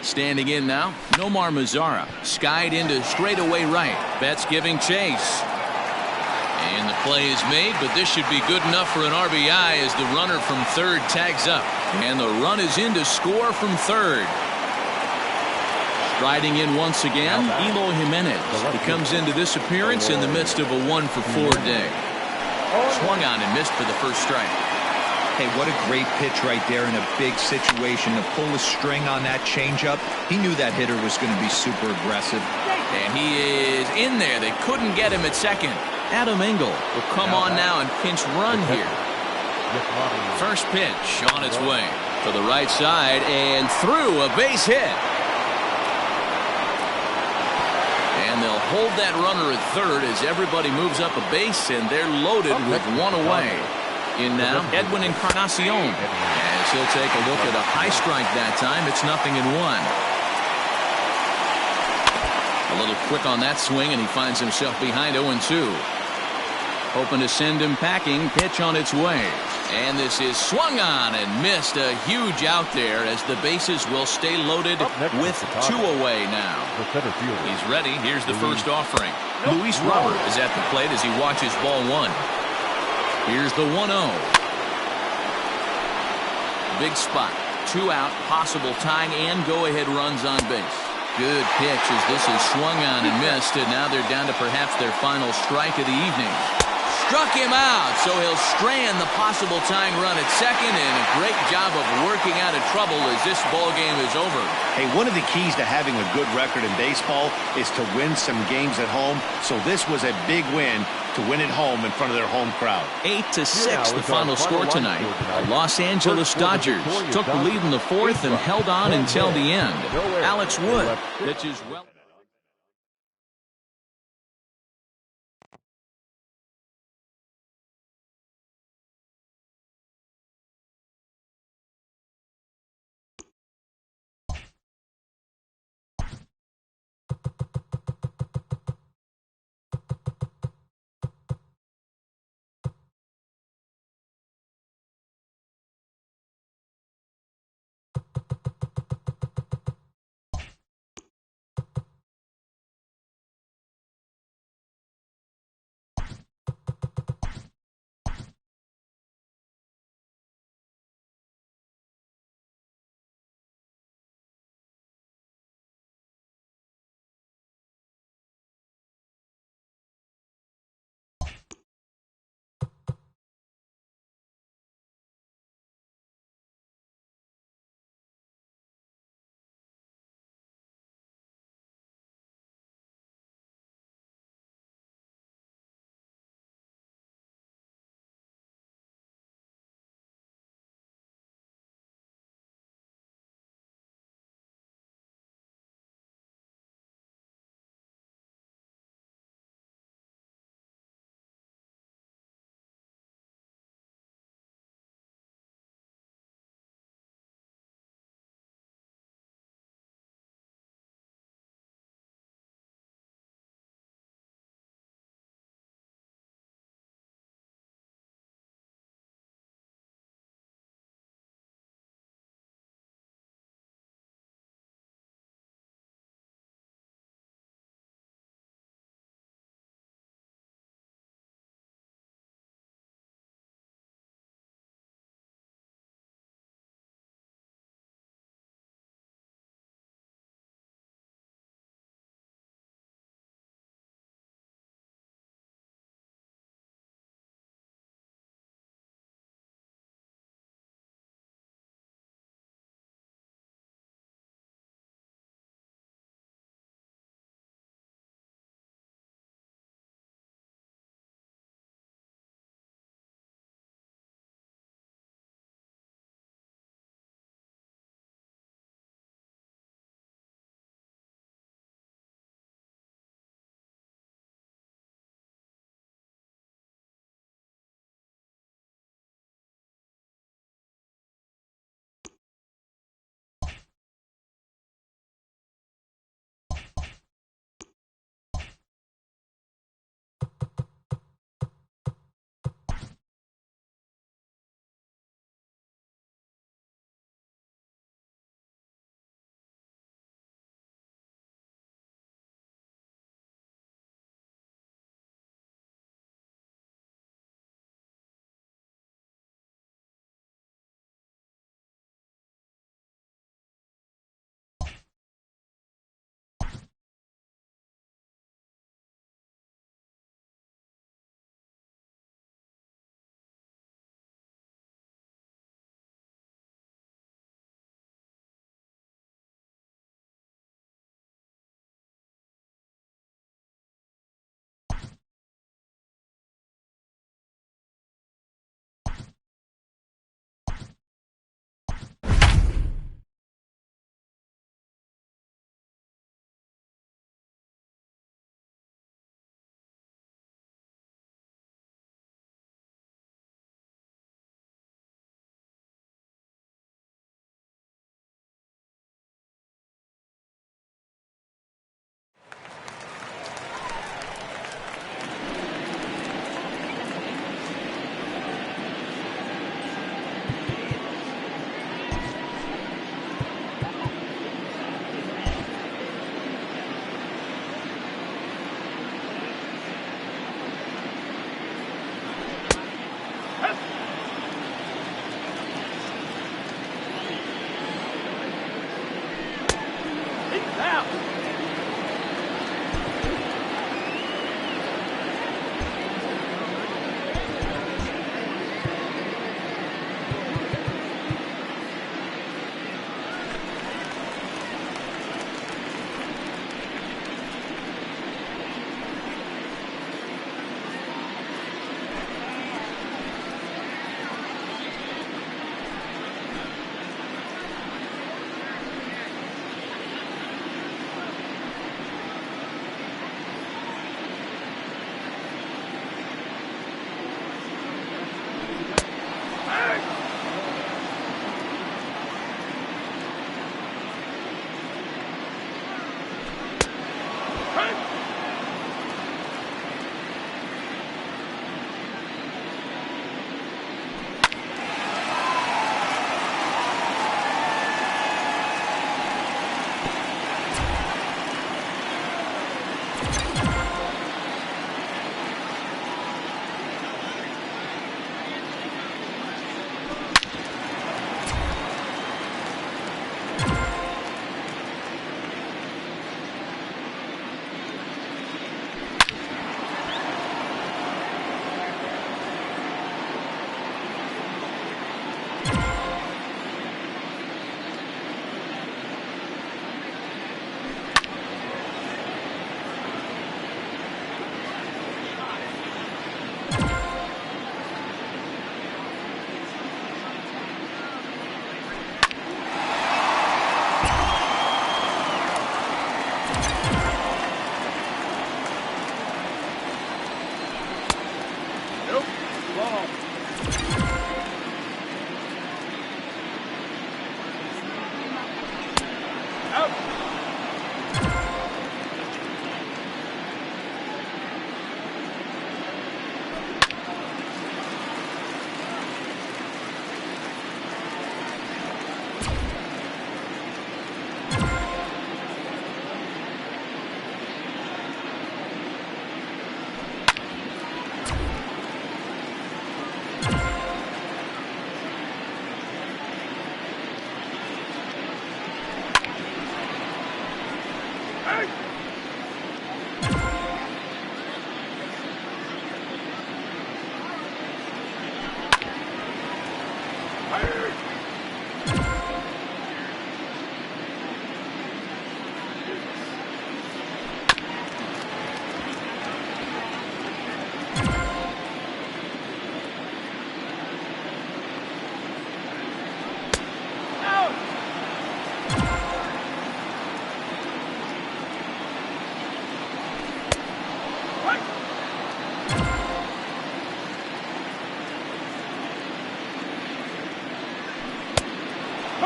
Standing in now, Nomar Mazara. Skied into straightaway right. Betts giving chase. And the play is made, but this should be good enough for an RBI as the runner from third tags up. And the run is in to score from third. Striding in once again, Eloy Jimenez. He comes into this appearance in the midst of a 1-for-4 day. Swung on and missed for the first strike. Hey, what a great pitch right there in a big situation. To pull a string on that changeup, he knew that hitter was going to be super aggressive. And he is in there. They couldn't get him at second. Adam Engel will come on now and pinch run here. First pitch on its way to the right side and through, a base hit. And they'll hold that runner at third as everybody moves up a base, and they're loaded with 1 away. In now, Edwin Encarnacion. As he'll take a look at a high strike that time, it's 0-1. A little quick on that swing, and he finds himself behind 0-2. Hoping to send him packing. Pitch on its way. And this is swung on and missed. A huge out there as the bases will stay loaded with 2 away now. He's ready. Here's the first offering. Luis Robert is at the plate as he watches ball 1. Here's the 1-0. big spot. 2 out, possible tying and go-ahead runs on base. Good pitch as this is swung on and missed, and now they're down to perhaps their final strike of the evening. Struck him out, so he'll strand the possible tying run at second, and a great job of working out of trouble as this ball game is over. Hey, one of the keys to having a good record in baseball is to win some games at home, so this was a big win to win at home in front of their home crowd. 8-6 the final score tonight. The Los Angeles Dodgers took the lead in the fourth and held on until the end. Alex Wood pitches well.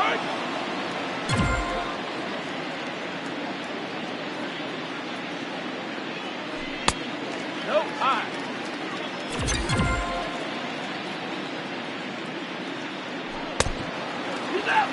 No, high. He's out.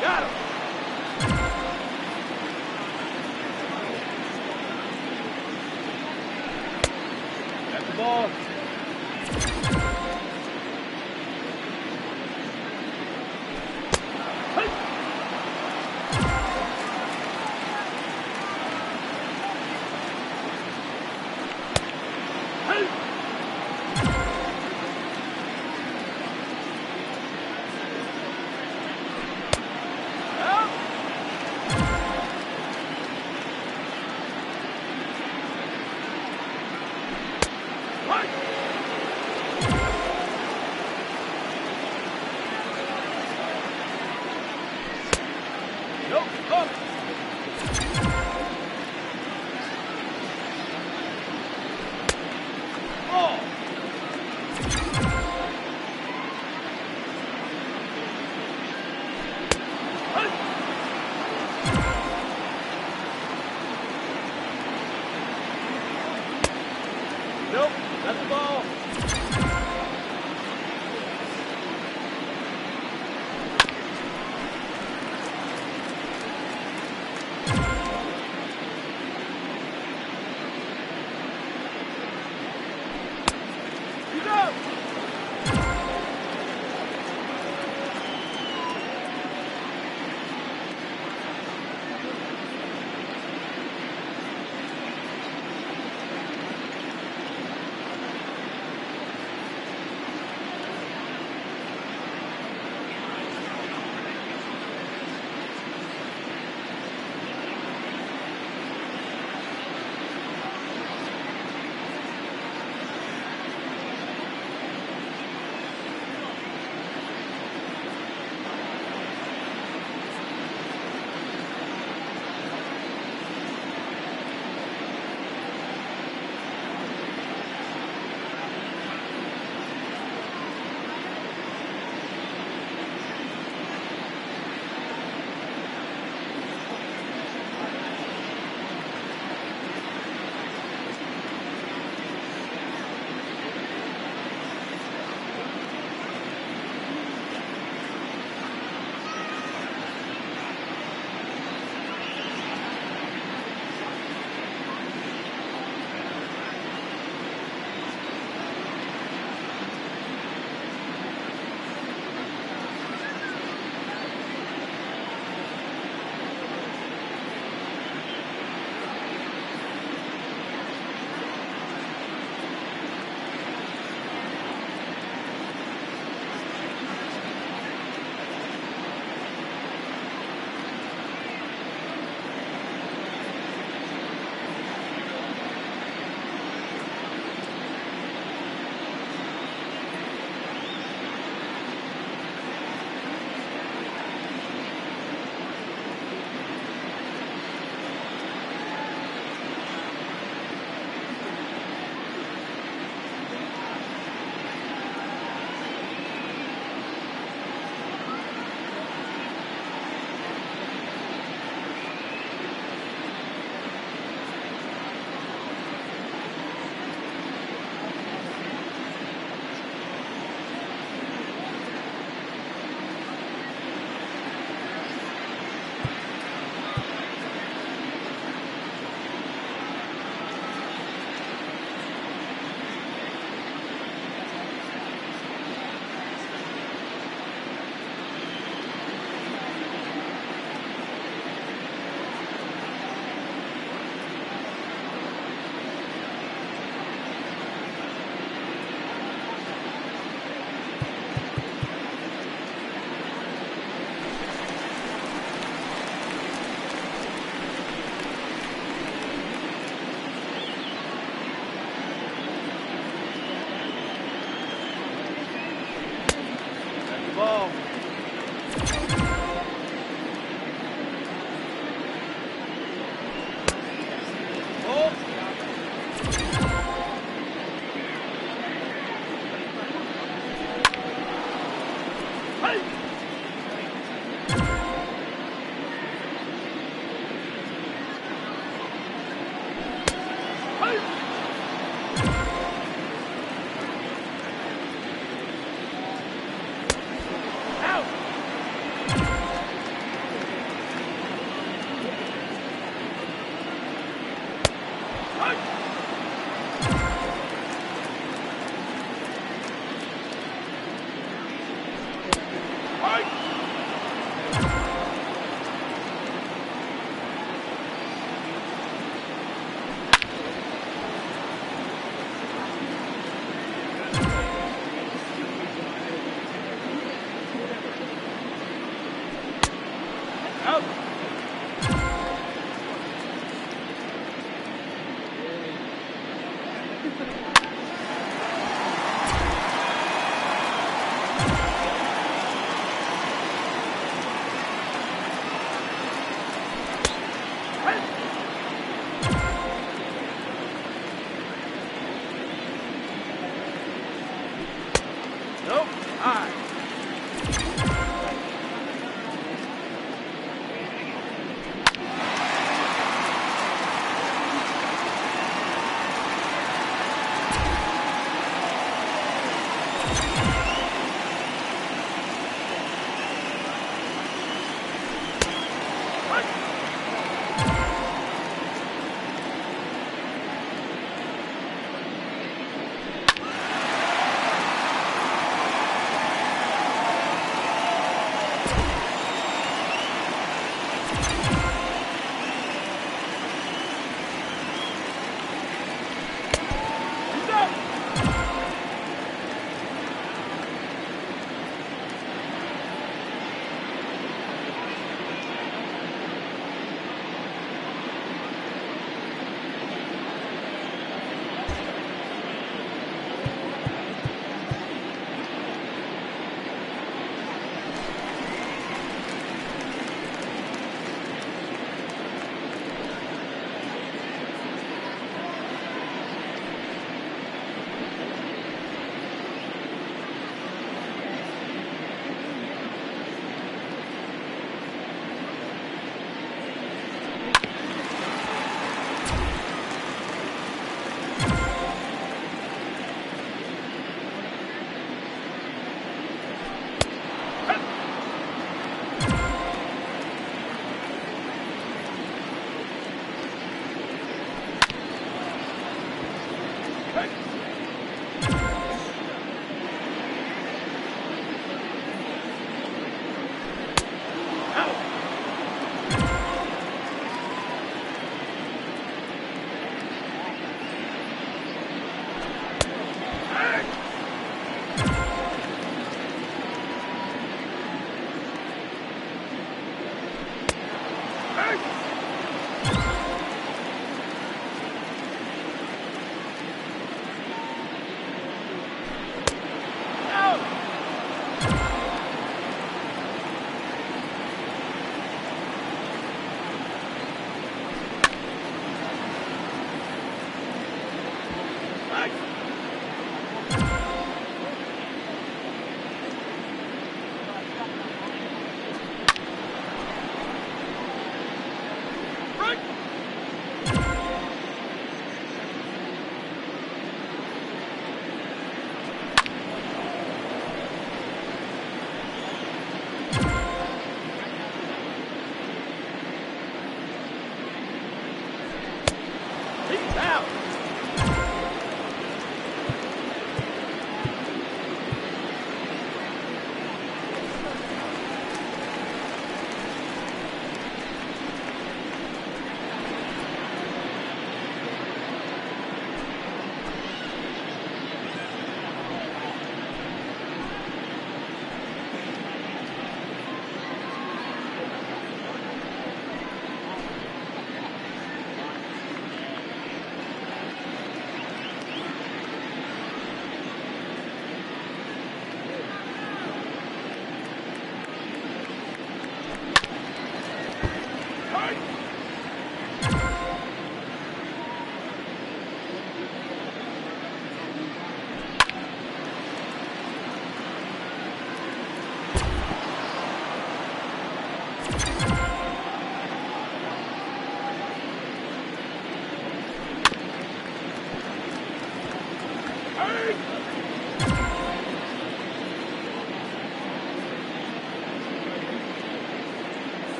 Got him. That's the ball.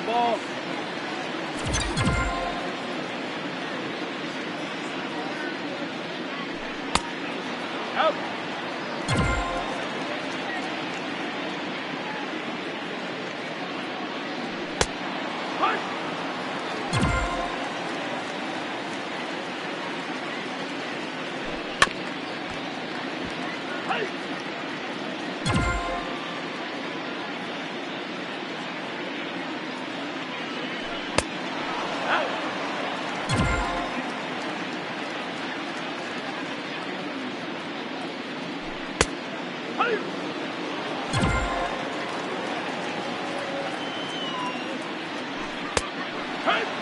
Ball. Out. Push. Hey.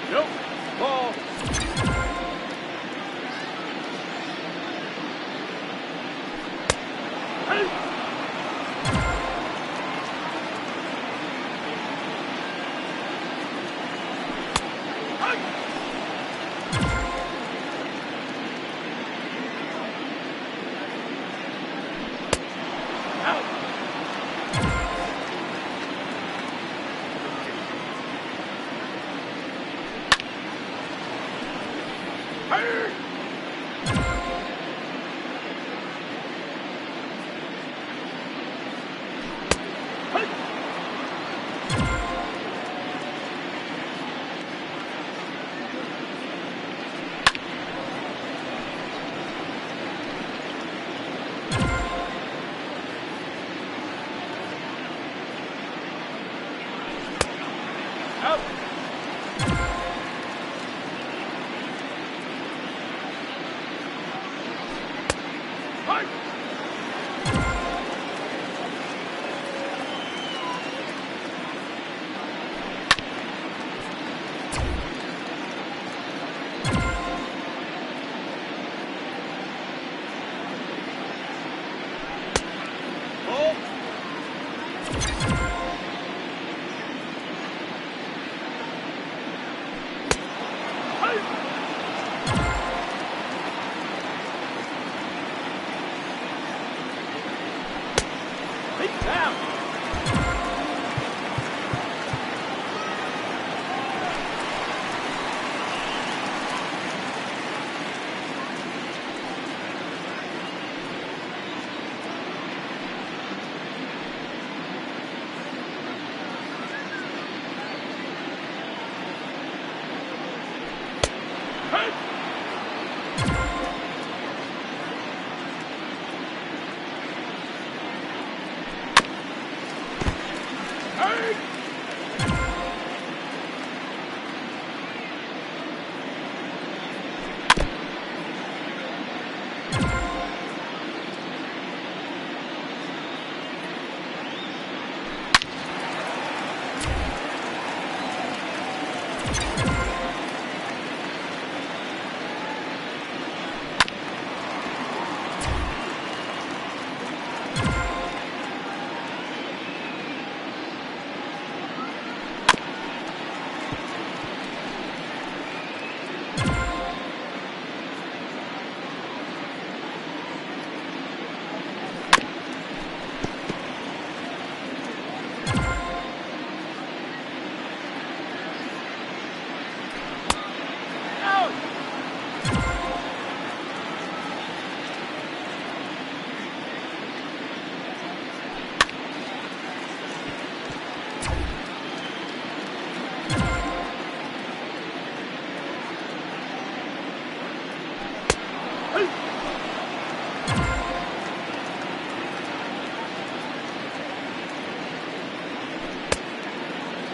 Nope. Ball. Hey! Out. Fight. Ball. Beat down. Hey!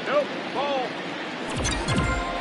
Nope. Ball.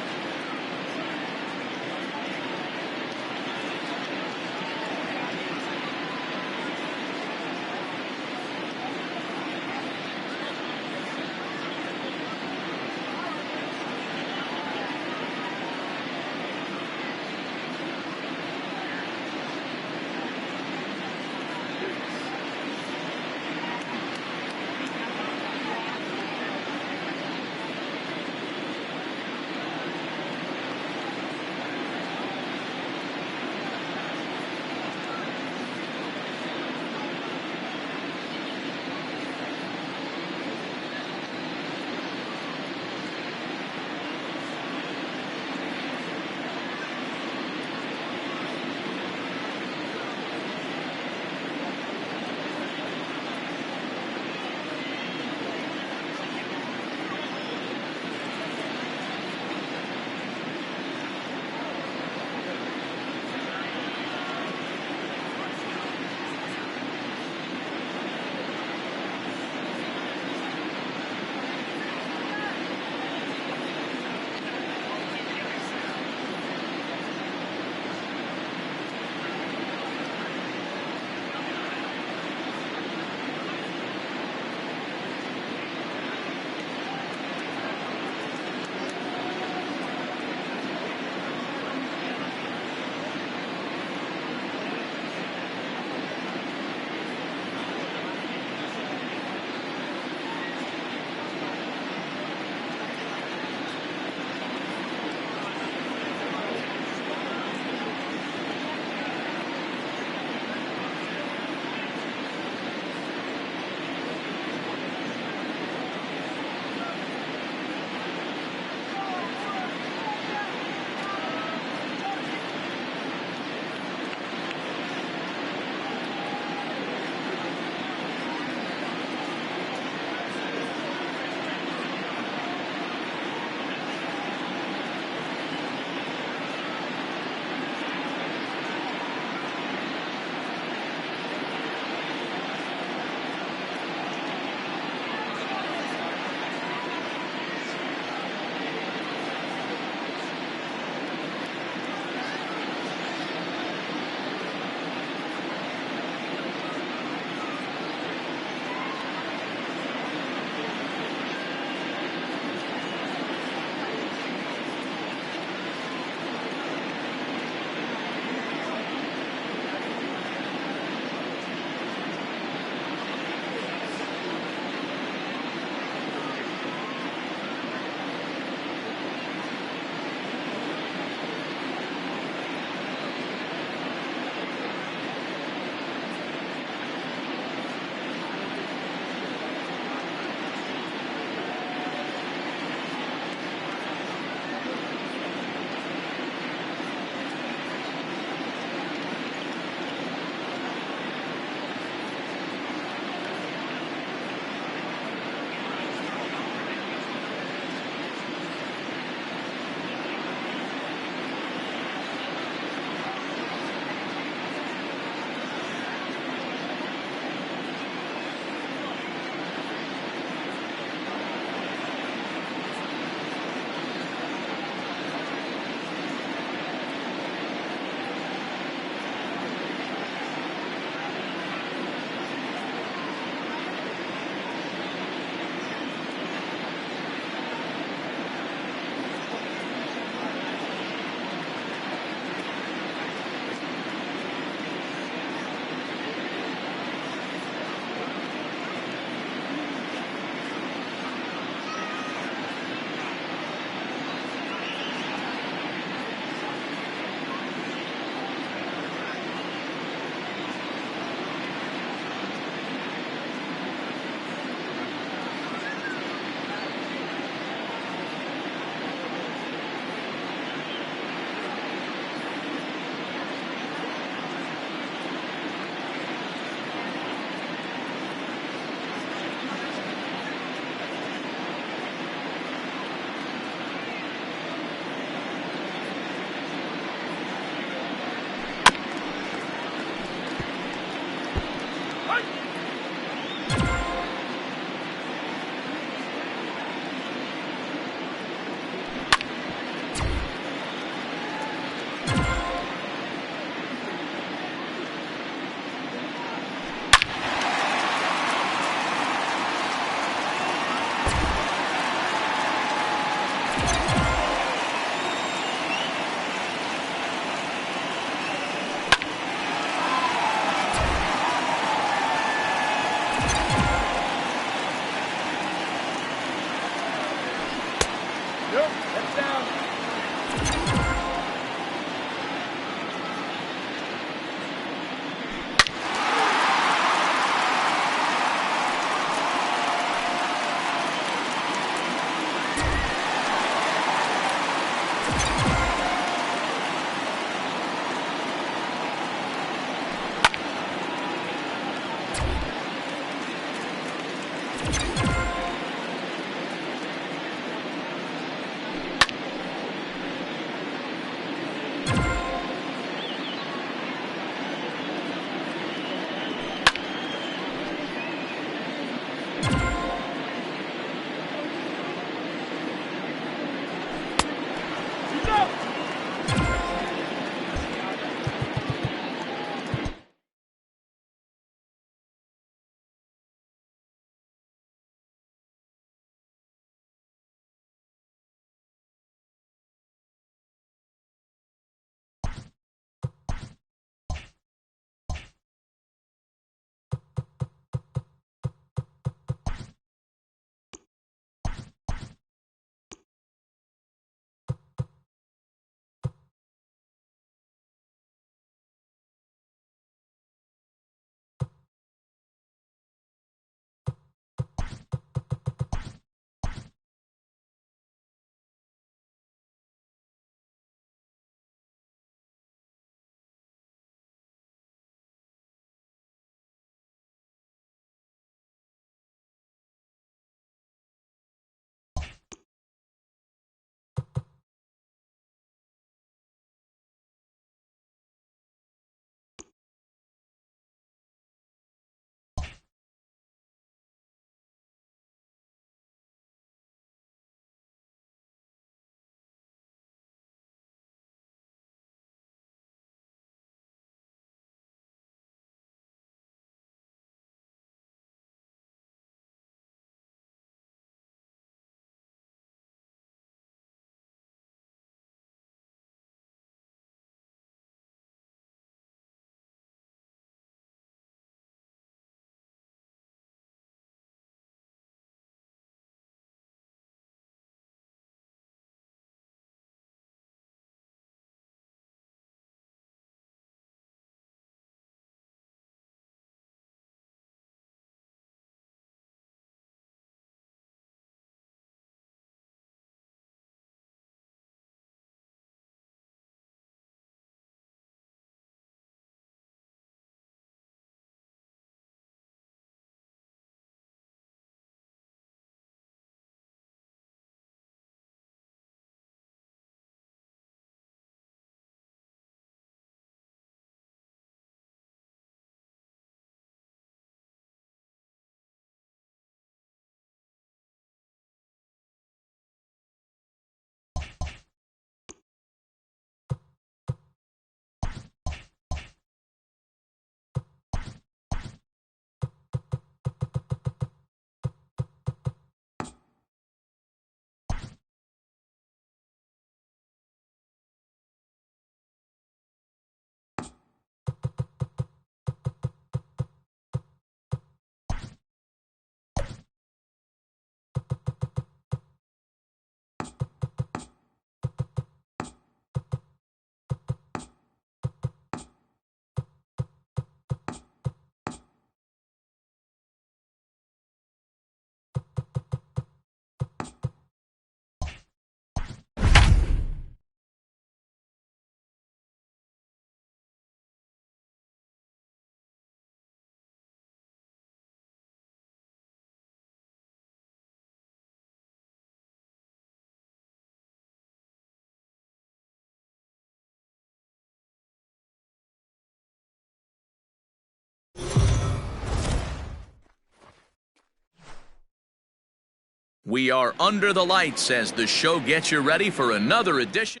We are under the lights as the show gets you ready for another edition.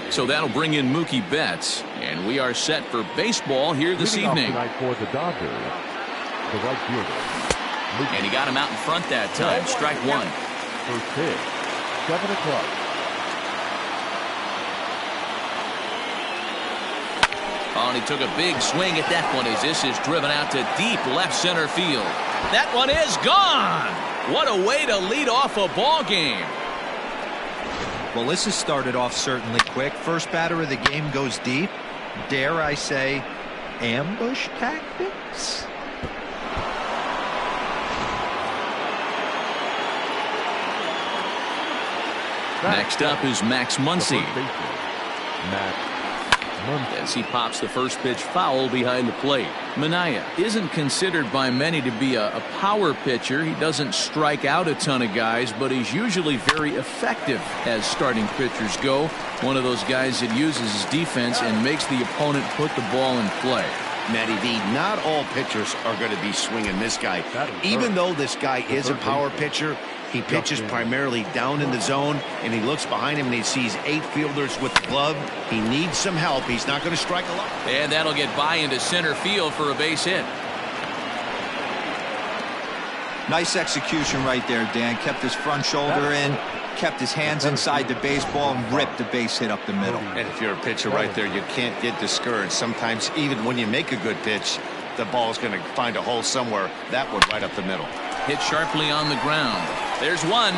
So that'll bring in Mookie Betts, and we are set for baseball here this evening. Tonight for the Dodgers, the right fielder. And he got him out in front that time. Strike one. First pitch, 7 o'clock. Oh, and he took a big swing at that one as this is driven out to deep left center field. That one is gone. What a way to lead off a ball game. Well, this has started off certainly quick. First batter of the game goes deep. Dare I say, ambush tactics? Next up is Max Muncy. Max Muncy. As he pops the first pitch foul behind the plate. Minaya isn't considered by many to be a power pitcher. He doesn't strike out a ton of guys, but he's usually very effective as starting pitchers go. One of those guys that uses his defense and makes the opponent put the ball in play. Matty V, not all pitchers are going to be swinging this guy. Even though this guy is a power pitcher, he pitches primarily down in the zone, and he looks behind him and he sees 8 fielders with the glove. He needs some help. He's not going to strike a lot. And that'll get by into center field for a base hit. Nice execution right there, Dan. Kept his front shoulder in, kept his hands inside the baseball, and ripped the base hit up the middle. And if you're a pitcher right there, you can't get discouraged. Sometimes even when you make a good pitch, the ball's going to find a hole somewhere. That one right up the middle. Hit sharply on the ground. There's one.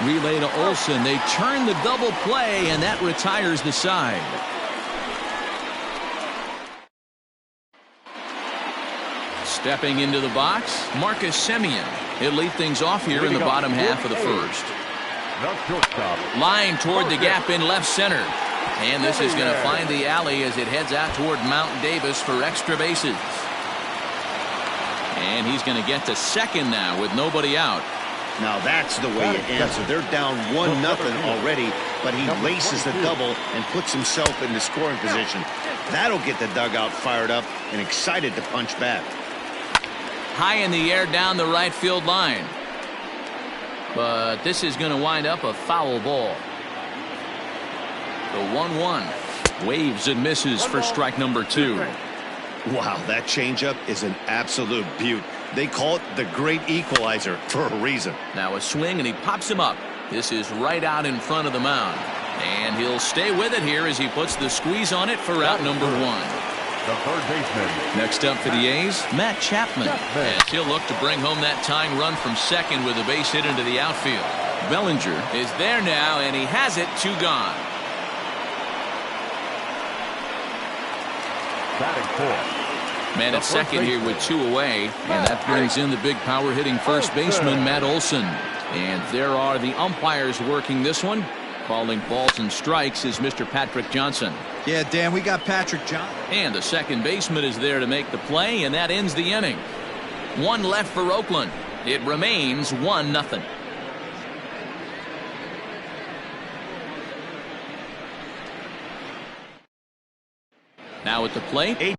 Relay to Olsen. They turn the double play, and that retires the side. Stepping into the box, Marcus Semien. He'll lead things off here in the bottom half of the first. Line toward the gap in left center. And this is going to find the alley as it heads out toward Mount Davis for extra bases. And he's going to get to second now with nobody out. Now that's the way you answer. They're down 1-0 already, but he laces the double and puts himself in the scoring position. That'll get the dugout fired up and excited to punch back. High in the air down the right field line. But this is going to wind up a foul ball. The 1-1. Waves and misses for strike number 2. Wow, that changeup is an absolute beaut. They call it the great equalizer for a reason. Now a swing and he pops him up. This is right out in front of the mound. And he'll stay with it here as he puts the squeeze on it for out number 1. The third baseman. Next up for the A's, Matt Chapman. As he'll look to bring home that tying run from second with a base hit into the outfield. Bellinger is there now, and he has it. 2 gone. Batting fourth. Man at second here with 2 away, and that brings in the big power hitting first baseman Matt Olson. And there are the umpires working this one. Calling balls and strikes is Mr. Patrick Johnson. Yeah, Dan, we got Patrick Johnson. And the second baseman is there to make the play, and that ends the inning. 1 left for Oakland. It remains 1-0. Now at the plate.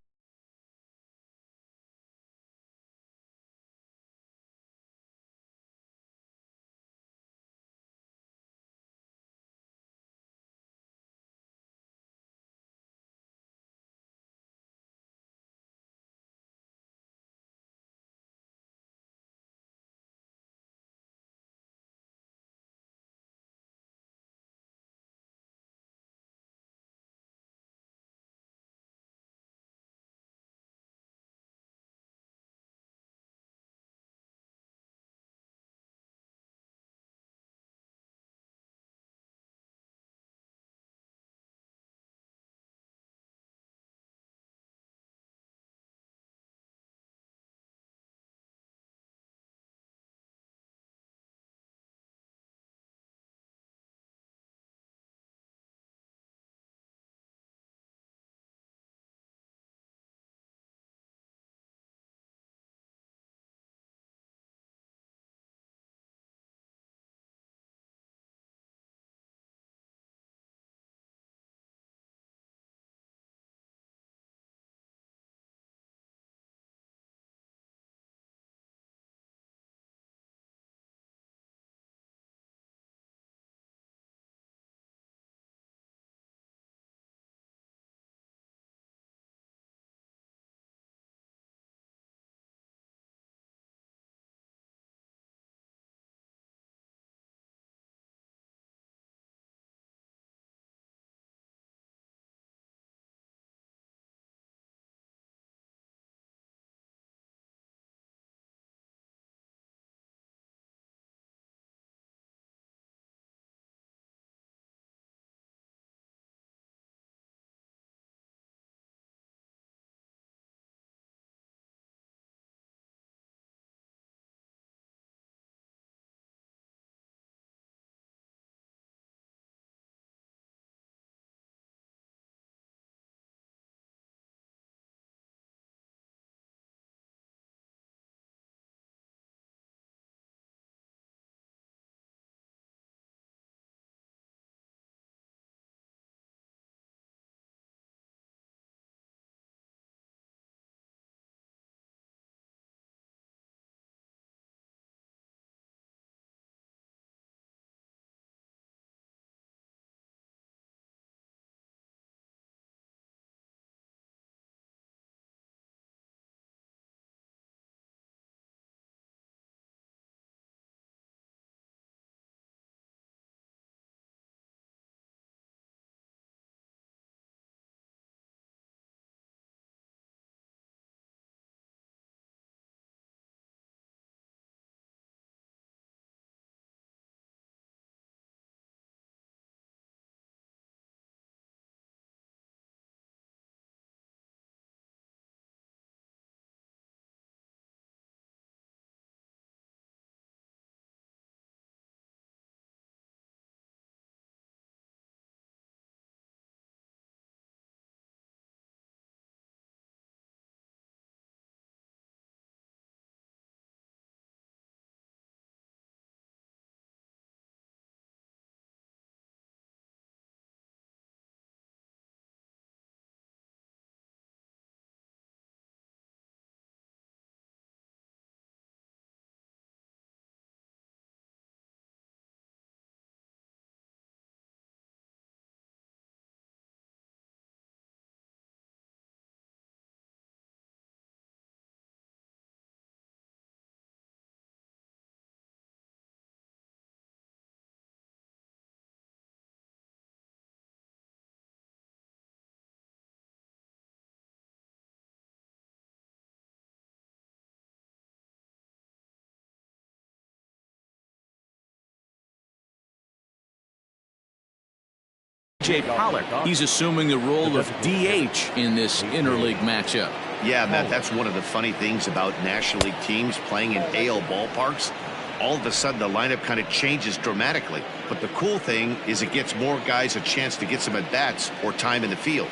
T.J. Pollard. He's assuming the role of DH in this interleague matchup. Yeah, Matt, that's one of the funny things about National League teams playing in AL ballparks. All of a sudden, the lineup kind of changes dramatically. But the cool thing is it gets more guys a chance to get some at-bats or time in the field.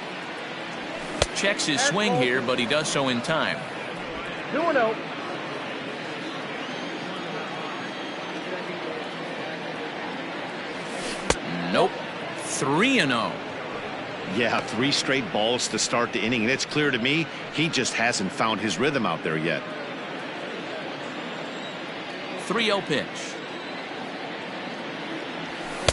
Checks his swing here, but he does so in time. 2-0. Nope. 3-0. Yeah, 3 straight balls to start the inning, and it's clear to me he just hasn't found his rhythm out there yet. 3-0 pitch.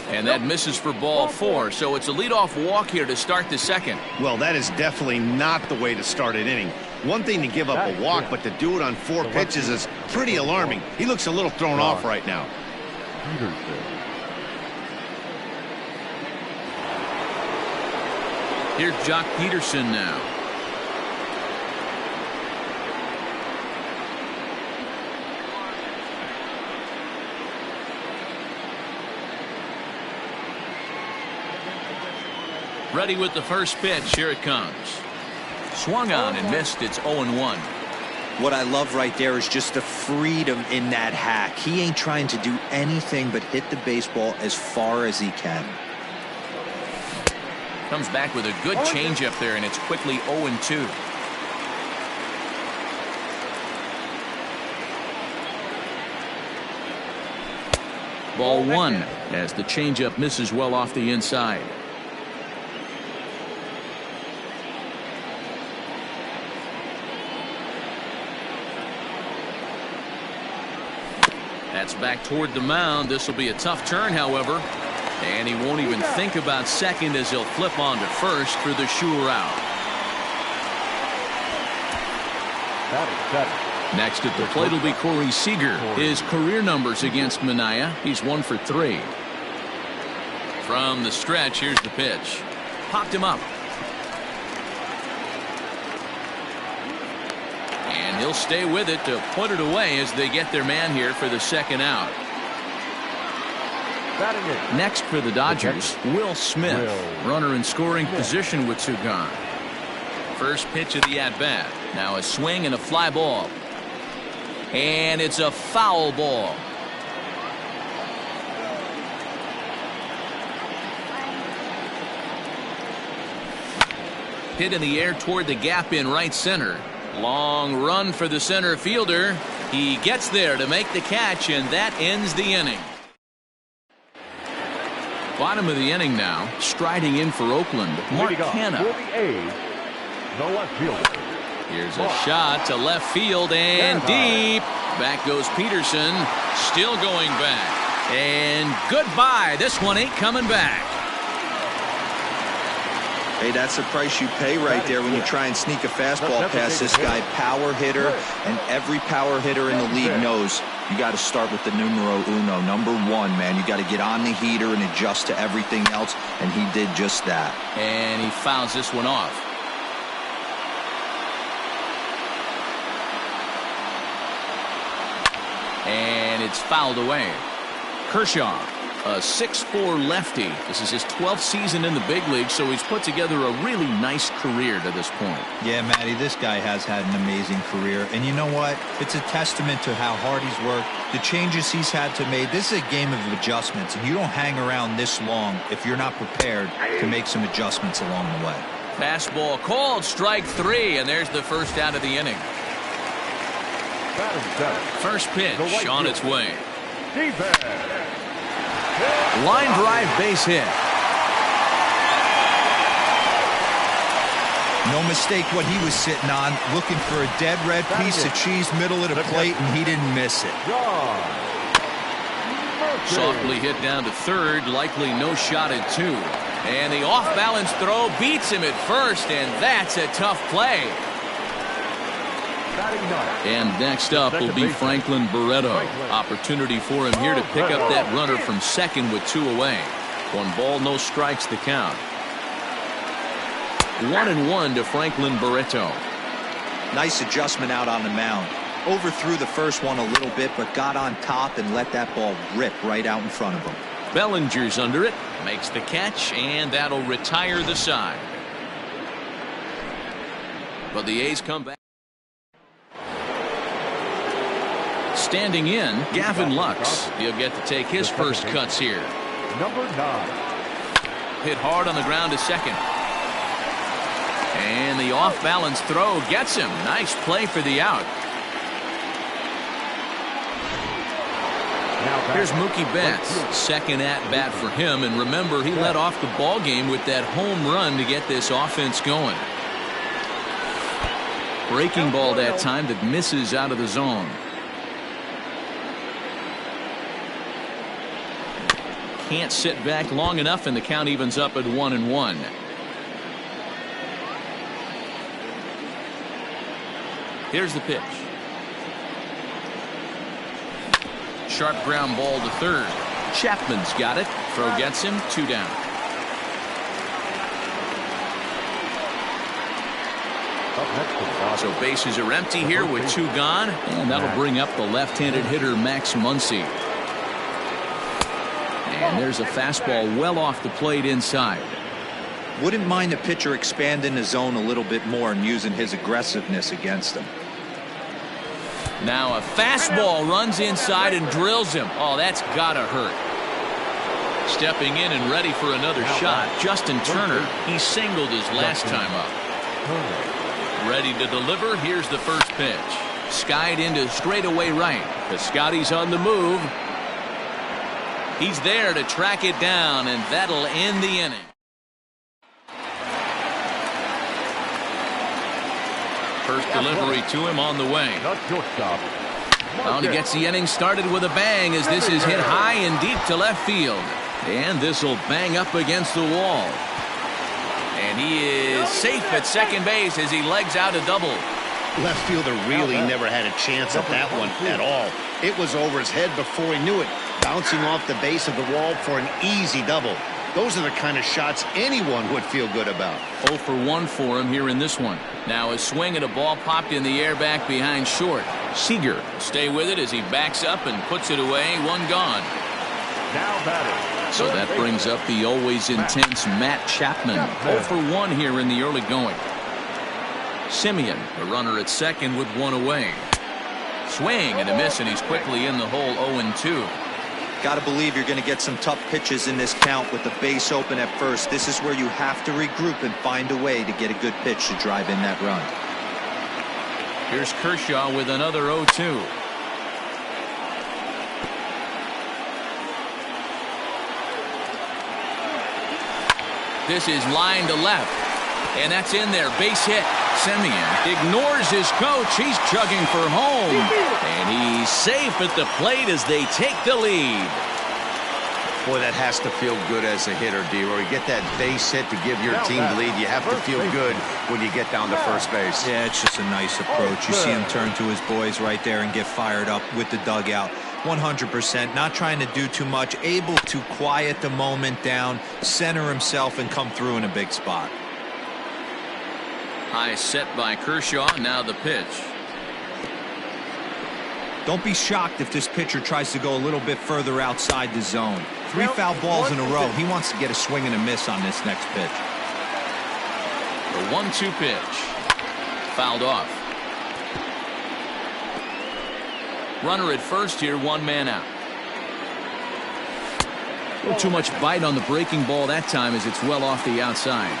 And that misses for ball 4, so it's a leadoff walk here to start the second. Well, that is definitely not the way to start an inning. One thing to give up a walk, but to do it on 4 pitches is pretty alarming. He looks a little thrown off right now. Here's Jock Peterson now. Ready with the first pitch. Here it comes. Swung on and missed. It's 0-1. What I love right there is just the freedom in that hack. He ain't trying to do anything but hit the baseball as far as he can. Comes back with a good changeup there, and it's quickly 0-2. Ball 1 as the changeup misses well off the inside. That's back toward the mound. This will be a tough turn, however. And he won't even think about second as he'll flip on to first for the sure out. Next at the plate will be Corey Seager. His career numbers against Minaya, he's 1 for 3. From the stretch, here's the pitch. Popped him up. And he'll stay with it to put it away as they get their man here for the second out. Next for the Dodgers, Will Smith. Runner in scoring position with 2 gone. First pitch of the at-bat. Now a swing and a fly ball. And it's a foul ball. Hit in the air toward the gap in right center. Long run for the center fielder. He gets there to make the catch, and that ends the inning. Bottom of the inning now, striding in for Oakland, Mark Hanna. Here's a shot to left field and deep. Back goes Peterson, still going back. And goodbye. This one ain't coming back. Hey, that's the price you pay right there when you try and sneak a fastball past this guy. Power hitter, and every power hitter in the league knows you got to start with the numero uno, number 1, man. You got to get on the heater and adjust to everything else, and he did just that. And he fouls this one off. And it's fouled away. Kershaw, a 6'4" lefty. This is his 12th season in the big league, so he's put together a really nice career to this point. Yeah, Matty, this guy has had an amazing career. And you know what? It's a testament to how hard he's worked, the changes he's had to make. This is a game of adjustments, and you don't hang around this long if you're not prepared to make some adjustments along the way. Fastball called, strike 3, and there's the first out of the inning. First pitch on its way. Line drive base hit. No mistake what he was sitting on, looking for a dead red piece of cheese middle of the plate, and he didn't miss it. Softly hit down to third, likely no shot at 2. And the off-balance throw beats him at first, and that's a tough play. And next up will be Franklin Barreto. Opportunity for him here to pick up that runner from second with 2 away. 1 ball, no strikes the count. 1-1 to Franklin Barreto. Nice adjustment out on the mound. Overthrew the first one a little bit, but got on top and let that ball rip right out in front of him. Bellinger's under it, makes the catch, and that'll retire the side. But the A's come back. Standing in, Gavin Lux. He'll get to take his first cuts here. Number 9. Hit hard on the ground to second. And the off-balance throw gets him. Nice play for the out. Here's Mookie Betts, second at bat for him, and remember he led off the ball game with that home run to get this offense going. Breaking ball that time that misses out of the zone. Can't sit back long enough, and the count evens up at 1-1. Here's the pitch. Sharp ground ball to third. Chapman's got it. Throw gets him. 2 down. So bases are empty here with 2 gone, and that'll bring up the left-handed hitter Max Muncy. And there's a fastball well off the plate inside. Wouldn't mind the pitcher expanding the zone a little bit more and using his aggressiveness against him. Now a fastball runs inside and drills him. Oh, that's gotta hurt. Stepping in and ready for another shot, Justin Turner. He singled his last time up. Ready to deliver. Here's the first pitch. Skied into straightaway right. Piscotty's on the move. He's there to track it down, and that'll end the inning. First delivery to him on the way. Well, he gets the inning started with a bang as this is hit high and deep to left field. And this will bang up against the wall. And he is safe at second base as he legs out a double. Left fielder really never had a chance at that one at all. It was over his head before he knew it, bouncing off the base of the wall for an easy double. Those are the kind of shots anyone would feel good about. 0 for 1 for him here in this one. Now a swing at a ball popped in the air back behind short. Seager stay with it as he backs up and puts it away. 1 gone. Now batting. So that brings up the always intense Matt Chapman. 0 for 1 here in the early going. Simeon, the runner at second with 1 away. Swing and a miss, and he's quickly in the hole. 0-2. Got to believe you're going to get some tough pitches in this count with the base open at first. This is where you have to regroup and find a way to get a good pitch to drive in that run. Here's Kershaw with another 0-2. This is line to left, and that's in there. Base hit. Simeon ignores his coach. He's chugging for home, and he's safe at the plate as they take the lead. Boy, that has to feel good as a hitter, D-Roy. You get that base hit to give your team the lead. You have to feel good when you get down to first base. Yeah, it's just a nice approach. You see him turn to his boys right there and get fired up with the dugout. 100%, not trying to do too much, able to quiet the moment down, center himself, and come through in a big spot. High set by Kershaw. Now the pitch. Don't be shocked if this pitcher tries to go a little bit further outside the zone. 3 foul balls in a row. He wants to get a swing and a miss on this next pitch. The 1-2 pitch. Fouled off. Runner at first here, 1 man out. A little too much bite on the breaking ball that time as it's well off the outside.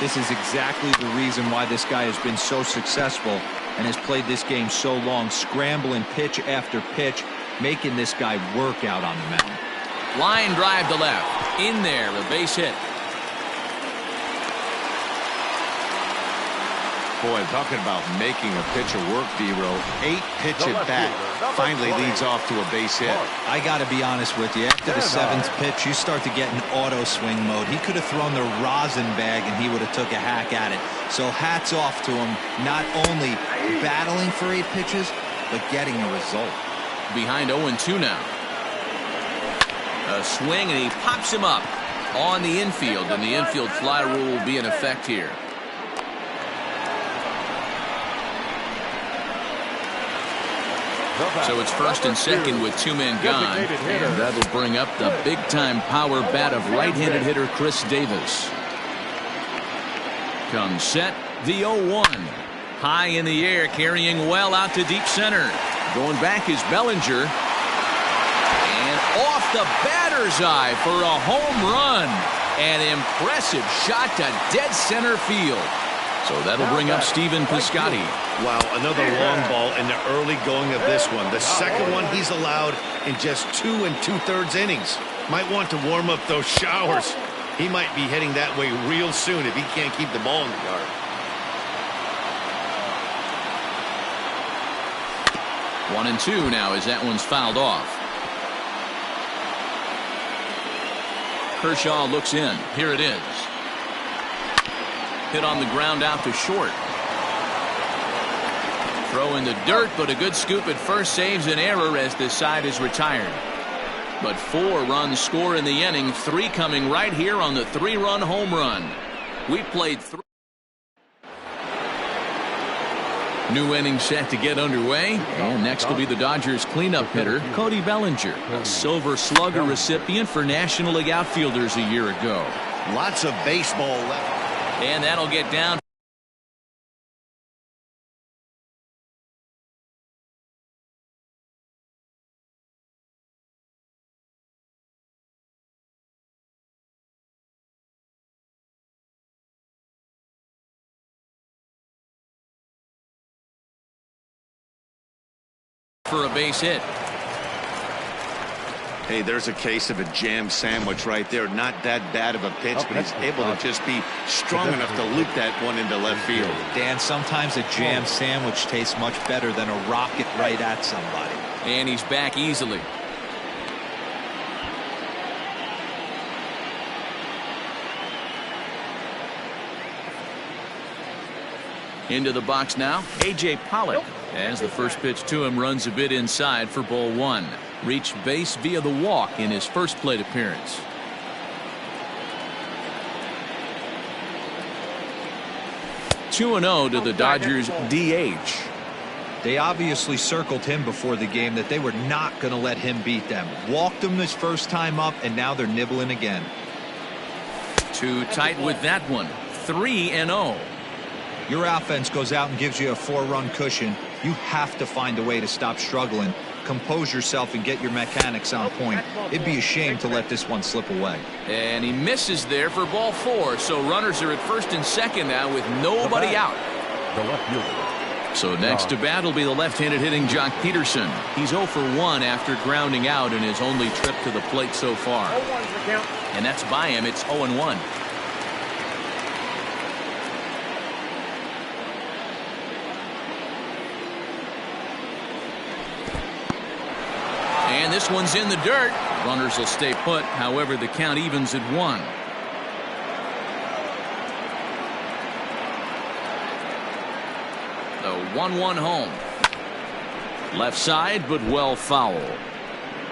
This is exactly the reason why this guy has been so successful and has played this game so long, scrambling pitch after pitch, making this guy work out on the mound. Line drive to left. In there, a base hit. Boy, talking about making a pitcher work, D-Row. 8-pitch at bat finally leads off to a base hit. I got to be honest with you. After the 7th pitch, you start to get in auto swing mode. He could have thrown the rosin bag and he would have took a hack at it. So hats off to him, not only battling for 8 pitches, but getting a result. Behind 0-2 now. A swing, and he pops him up on the infield, and the infield fly rule will be in effect here. So it's first and second with 2 men gone. And that'll bring up the big-time power bat of right-handed hitter Chris Davis. Comes set, the 0-1. High in the air, carrying well out to deep center. Going back is Bellinger. And off the batter's eye for a home run. An impressive shot to dead center field. So that'll bring up Stephen Piscotty. Wow, another long ball in the early going of this one. The second one he's allowed in just 2 2/3 innings. Might want to warm up those showers. He might be heading that way real soon if he can't keep the ball in the yard. 1-2 now as that one's fouled off. Kershaw looks in. Here it is. Hit on the ground out to short. Throw in the dirt, but a good scoop at first saves an error as this side is retired. But 4 runs score in the inning, 3 coming right here on the 3-run home run. We played 3. New inning set to get underway, and next will be the Dodgers cleanup hitter Cody Bellinger, a Silver Slugger recipient for National League outfielders a year ago. Lots of baseball left. And that'll get down. For a base hit. Hey, there's a case of a jam sandwich right there. Not that bad of a pitch, but he's able to just be strong enough to loop that one into left field. Dan, sometimes a jam sandwich tastes much better than a rocket right at somebody. And he's back easily. Into the box now, A.J. Pollock, as the first pitch to him runs a bit inside for ball 1. Reached base via the walk in his first plate appearance. (2-0) to the Dodgers DH. They obviously circled him before the game that they were not going to let him beat them. Walked him his first time up, and now they're nibbling again. Too tight with that one. 3-0. Your offense goes out and gives you a 4-run cushion. You have to find a way to stop struggling, compose yourself, and get your mechanics on point. It'd be a shame to let this one slip away. And he misses there for ball 4. So runners are at first and second now with nobody out. The left fielder. So next to bat will be the left-handed hitting Jock Peterson. He's 0 for 1 after grounding out in his only trip to the plate so far. And that's by him. It's 0-1. And this one's in the dirt. Runners will stay put. However, the count evens at 1. The 1-1 home. Left side, but well foul.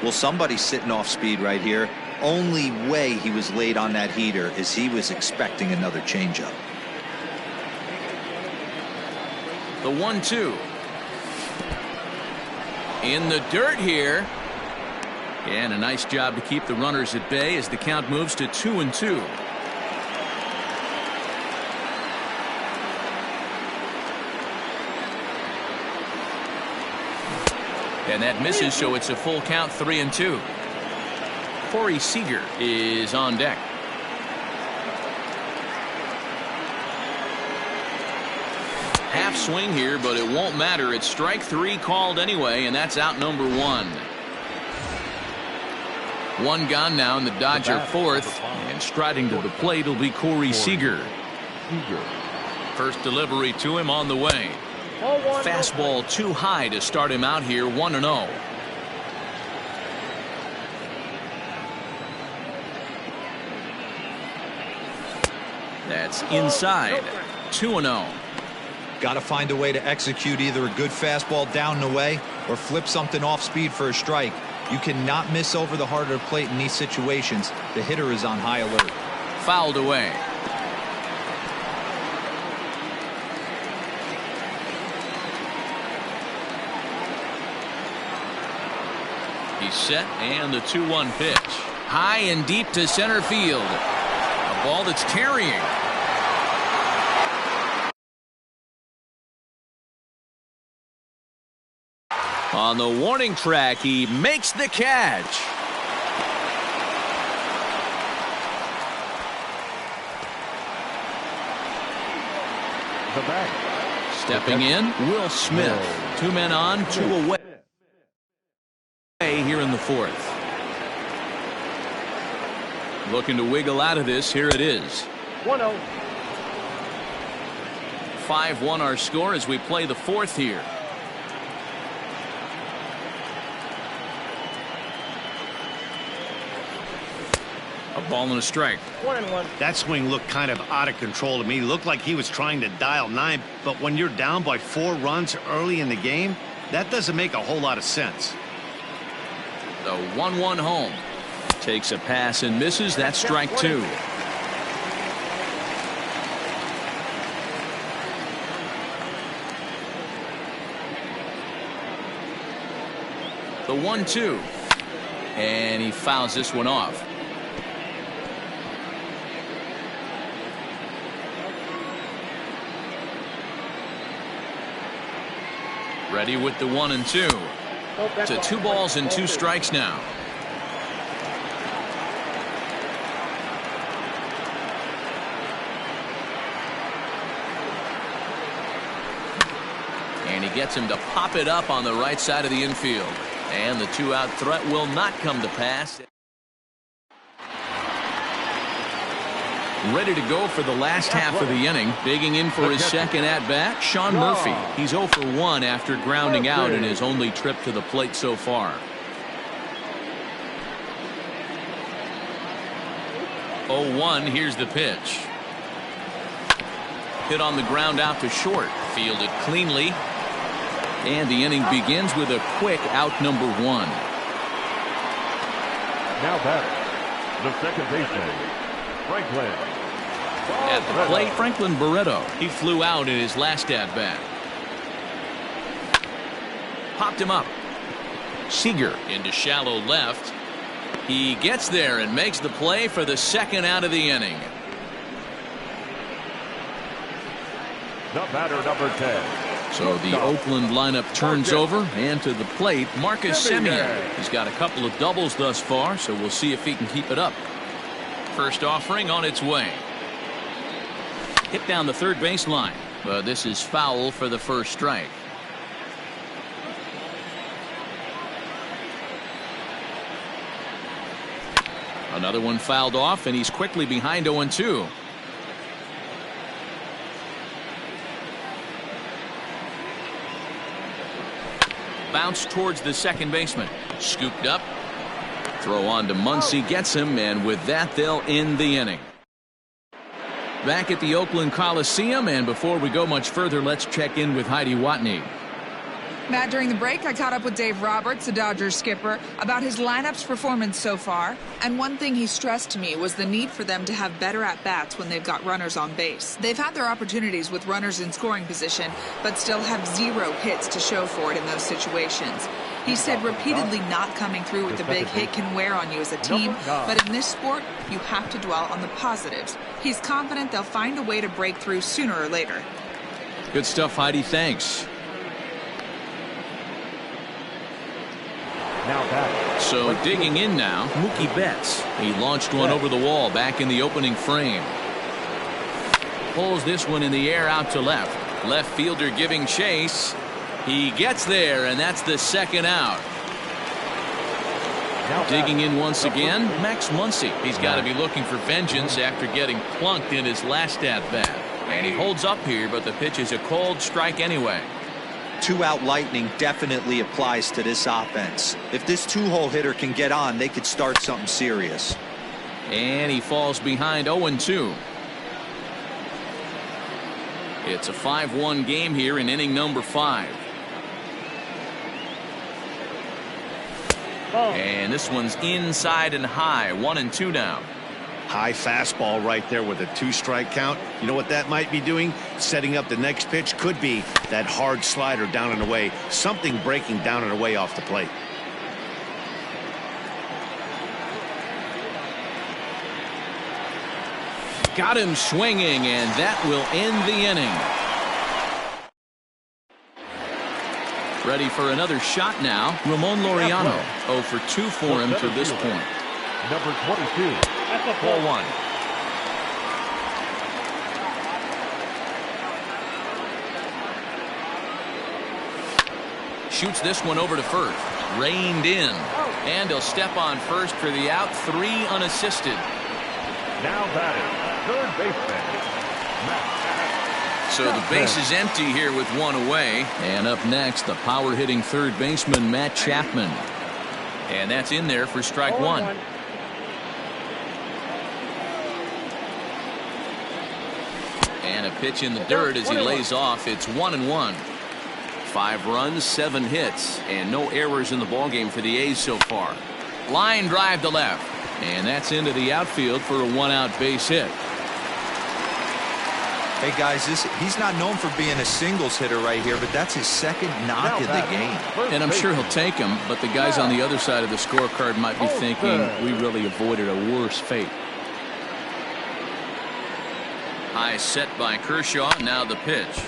Well, somebody's sitting off speed right here. Only way he was late on that heater is he was expecting another changeup. The 1-2. In the dirt here. And a nice job to keep the runners at bay as the count moves to 2-2. And that misses, so it's a full count, 3-2. Corey Seager is on deck. Half swing here, but it won't matter. It's strike 3 called anyway, and that's out number 1. 1 gone now in the Dodger 4th, and striding to the plate will be Corey Seager. First delivery to him on the way. Fastball too high to start him out here, 1-0. That's inside, 2-0. Got to find a way to execute either a good fastball down and away or flip something off speed for a strike. You cannot miss over the heart of the plate in these situations. The hitter is on high alert. Fouled away. He's set, and the 2-1 pitch. High and deep to center field. A ball that's carrying. On the warning track, he makes the catch. The back. Stepping in, Will Smith. 2 men on, 2 away here in the 4th. Looking to wiggle out of this. Here it is. 1-0. 5-1 our score as we play the 4th here. A ball and a strike. 1-1. That swing looked kind of out of control to me. Looked like he was trying to dial 9, but when you're down by 4 runs early in the game, that doesn't make a whole lot of sense. The 1-1 home. Takes a pass and misses. That's strike 2. The 1-2. And he fouls this one off. Ready with the 1-2. To 2 balls and 2 strikes now. And he gets him to pop it up on the right side of the infield. And the 2-out threat will not come to pass. Ready to go for the last half of the inning. Digging in for his second at-bat, Sean Murphy. He's 0 for 1 after grounding out in his only trip to the plate so far. 0-1, here's the pitch. Hit on the ground out to short. Fielded cleanly. And the inning begins with a quick out number 1. Now batting, the second baseman, Franklin. At the plate, Franklin Barreto. He flew out in his last at-bat. Popped him up. Seager into shallow left. He gets there and makes the play for the second out of the inning. The batter, number 10. So the Oakland lineup turns over, and to the plate, Marcus Semien. He's got a couple of doubles thus far, so we'll see if he can keep it up. First offering on its way. Hit down the third baseline, but this is foul for the first strike. Another one fouled off, and he's quickly behind 0-2. Bounce towards the second baseman. Scooped up. Throw on to Muncy, gets him, and with that they'll end the inning. Back at the Oakland Coliseum, and before we go much further, let's check in with Heidi Watney. Matt, during the break, I caught up with Dave Roberts, the Dodgers skipper, about his lineup's performance so far. And one thing he stressed to me was the need for them to have better at-bats when they've got runners on base. They've had their opportunities with runners in scoring position, but still have 0 hits to show for it in those situations. He said repeatedly not coming through with the big hit can wear on you as a team, but in this sport, you have to dwell on the positives. He's confident they'll find a way to break through sooner or later. Good stuff, Heidi. Thanks. So digging in now, Mookie Betts. He launched one over the wall back in the opening frame. Pulls this one in the air out to left. Left fielder giving chase. He gets there, and that's the second out. Digging in once again, Max Muncy. He's got to be looking for vengeance after getting plunked in his last at-bat. And he holds up here, but the pitch is a cold strike anyway. 2-out lightning definitely applies to this offense. If this 2-hole hitter can get on, they could start something serious. And he falls behind 0-2. It's a 5-1 game here in inning number 5. And this one's inside and high. 1-2 now. High fastball right there with a 2-strike count. You know what that might be doing? Setting up the next pitch. Could be that hard slider down and away. Something breaking down and away off the plate. Got him swinging, and that will end the inning. Ready for another shot now. Ramon Laureano, 0 for 2 for him to this point. Number 22. That's a ball. 4-1. Shoots this one over to first. Reined in. And he'll step on first for the out. 3 unassisted. Now batting, third baseman, Matt. So the base is empty here with 1 away. And up next, the power-hitting third baseman, Matt Chapman. And that's in there for strike 1. And a pitch in the dirt as he lays off. It's 1-1. 5 runs, 7 hits, and no errors in the ballgame for the A's so far. Line drive to left. And that's into the outfield for a 1-out base hit. Hey guys, he's not known for being a singles hitter right here, but that's his second knock of the game. And I'm sure he'll take him, but the guys on the other side of the scorecard might be thinking we really avoided a worse fate. High set by Kershaw. Now the pitch.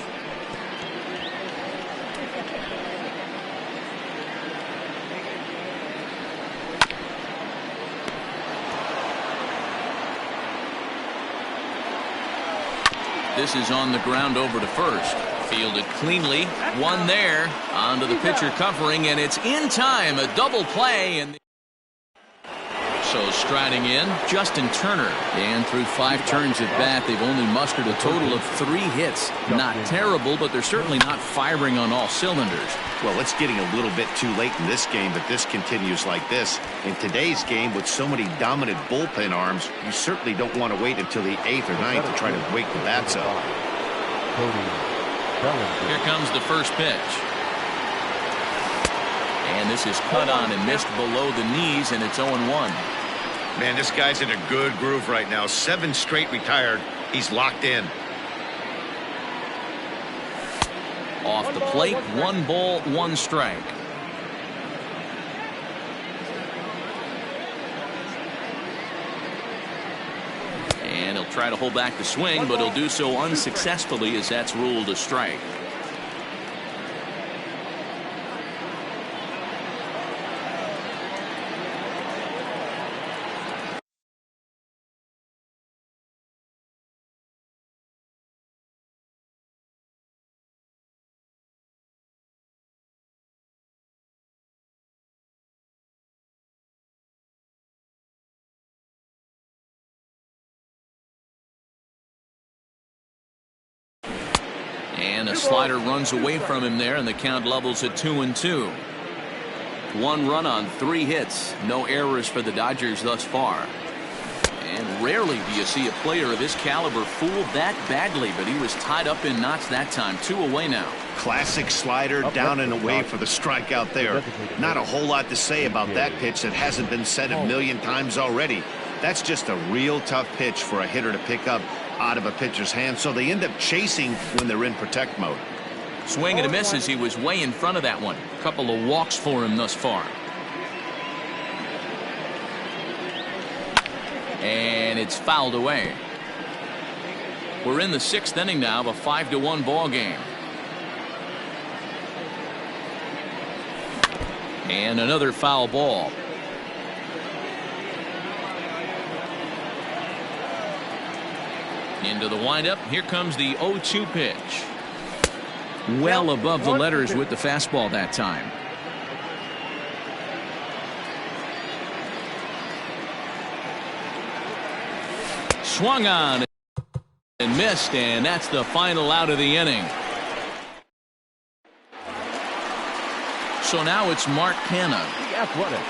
This is on the ground over to first. Fielded cleanly. One there. Onto the pitcher covering, and it's in time. A double play. And so striding in, Justin Turner. And through 5 turns at bat, they've only mustered a total of 3 hits. Not terrible, but they're certainly not firing on all cylinders. Well, it's getting a little bit too late in this game, but this continues like this. In today's game, with so many dominant bullpen arms, you certainly don't want to wait until the 8th or 9th to try to wake the bats up. Here comes the first pitch. And this is cut on and missed below the knees, and it's 0-1. Man, this guy's in a good groove right now. 7 straight retired. He's locked in. Off the plate, 1 ball, 1 strike. And he'll try to hold back the swing, but he'll do so unsuccessfully as that's ruled a strike. And a slider runs away from him there, and the count levels at 2-2. 1 run on 3 hits. No errors for the Dodgers thus far. And rarely do you see a player of this caliber fooled that badly, but he was tied up in knots that time. 2 away now. Classic slider down and away for the strikeout there. Not a whole lot to say about that pitch that hasn't been said a million times already. That's just a real tough pitch for a hitter to pick up out of a pitcher's hand, so they end up chasing when they're in protect mode. Swing and a miss as he was way in front of that one. Couple of walks for him thus far. And it's fouled away. We're in the 6th inning now of a 5-1 ball game. And another foul ball. Into the windup. Here comes the 0-2 pitch. Well above the letters with the fastball that time. Swung on and missed, and that's the final out of the inning. So now it's Mark Canha. The Athletic.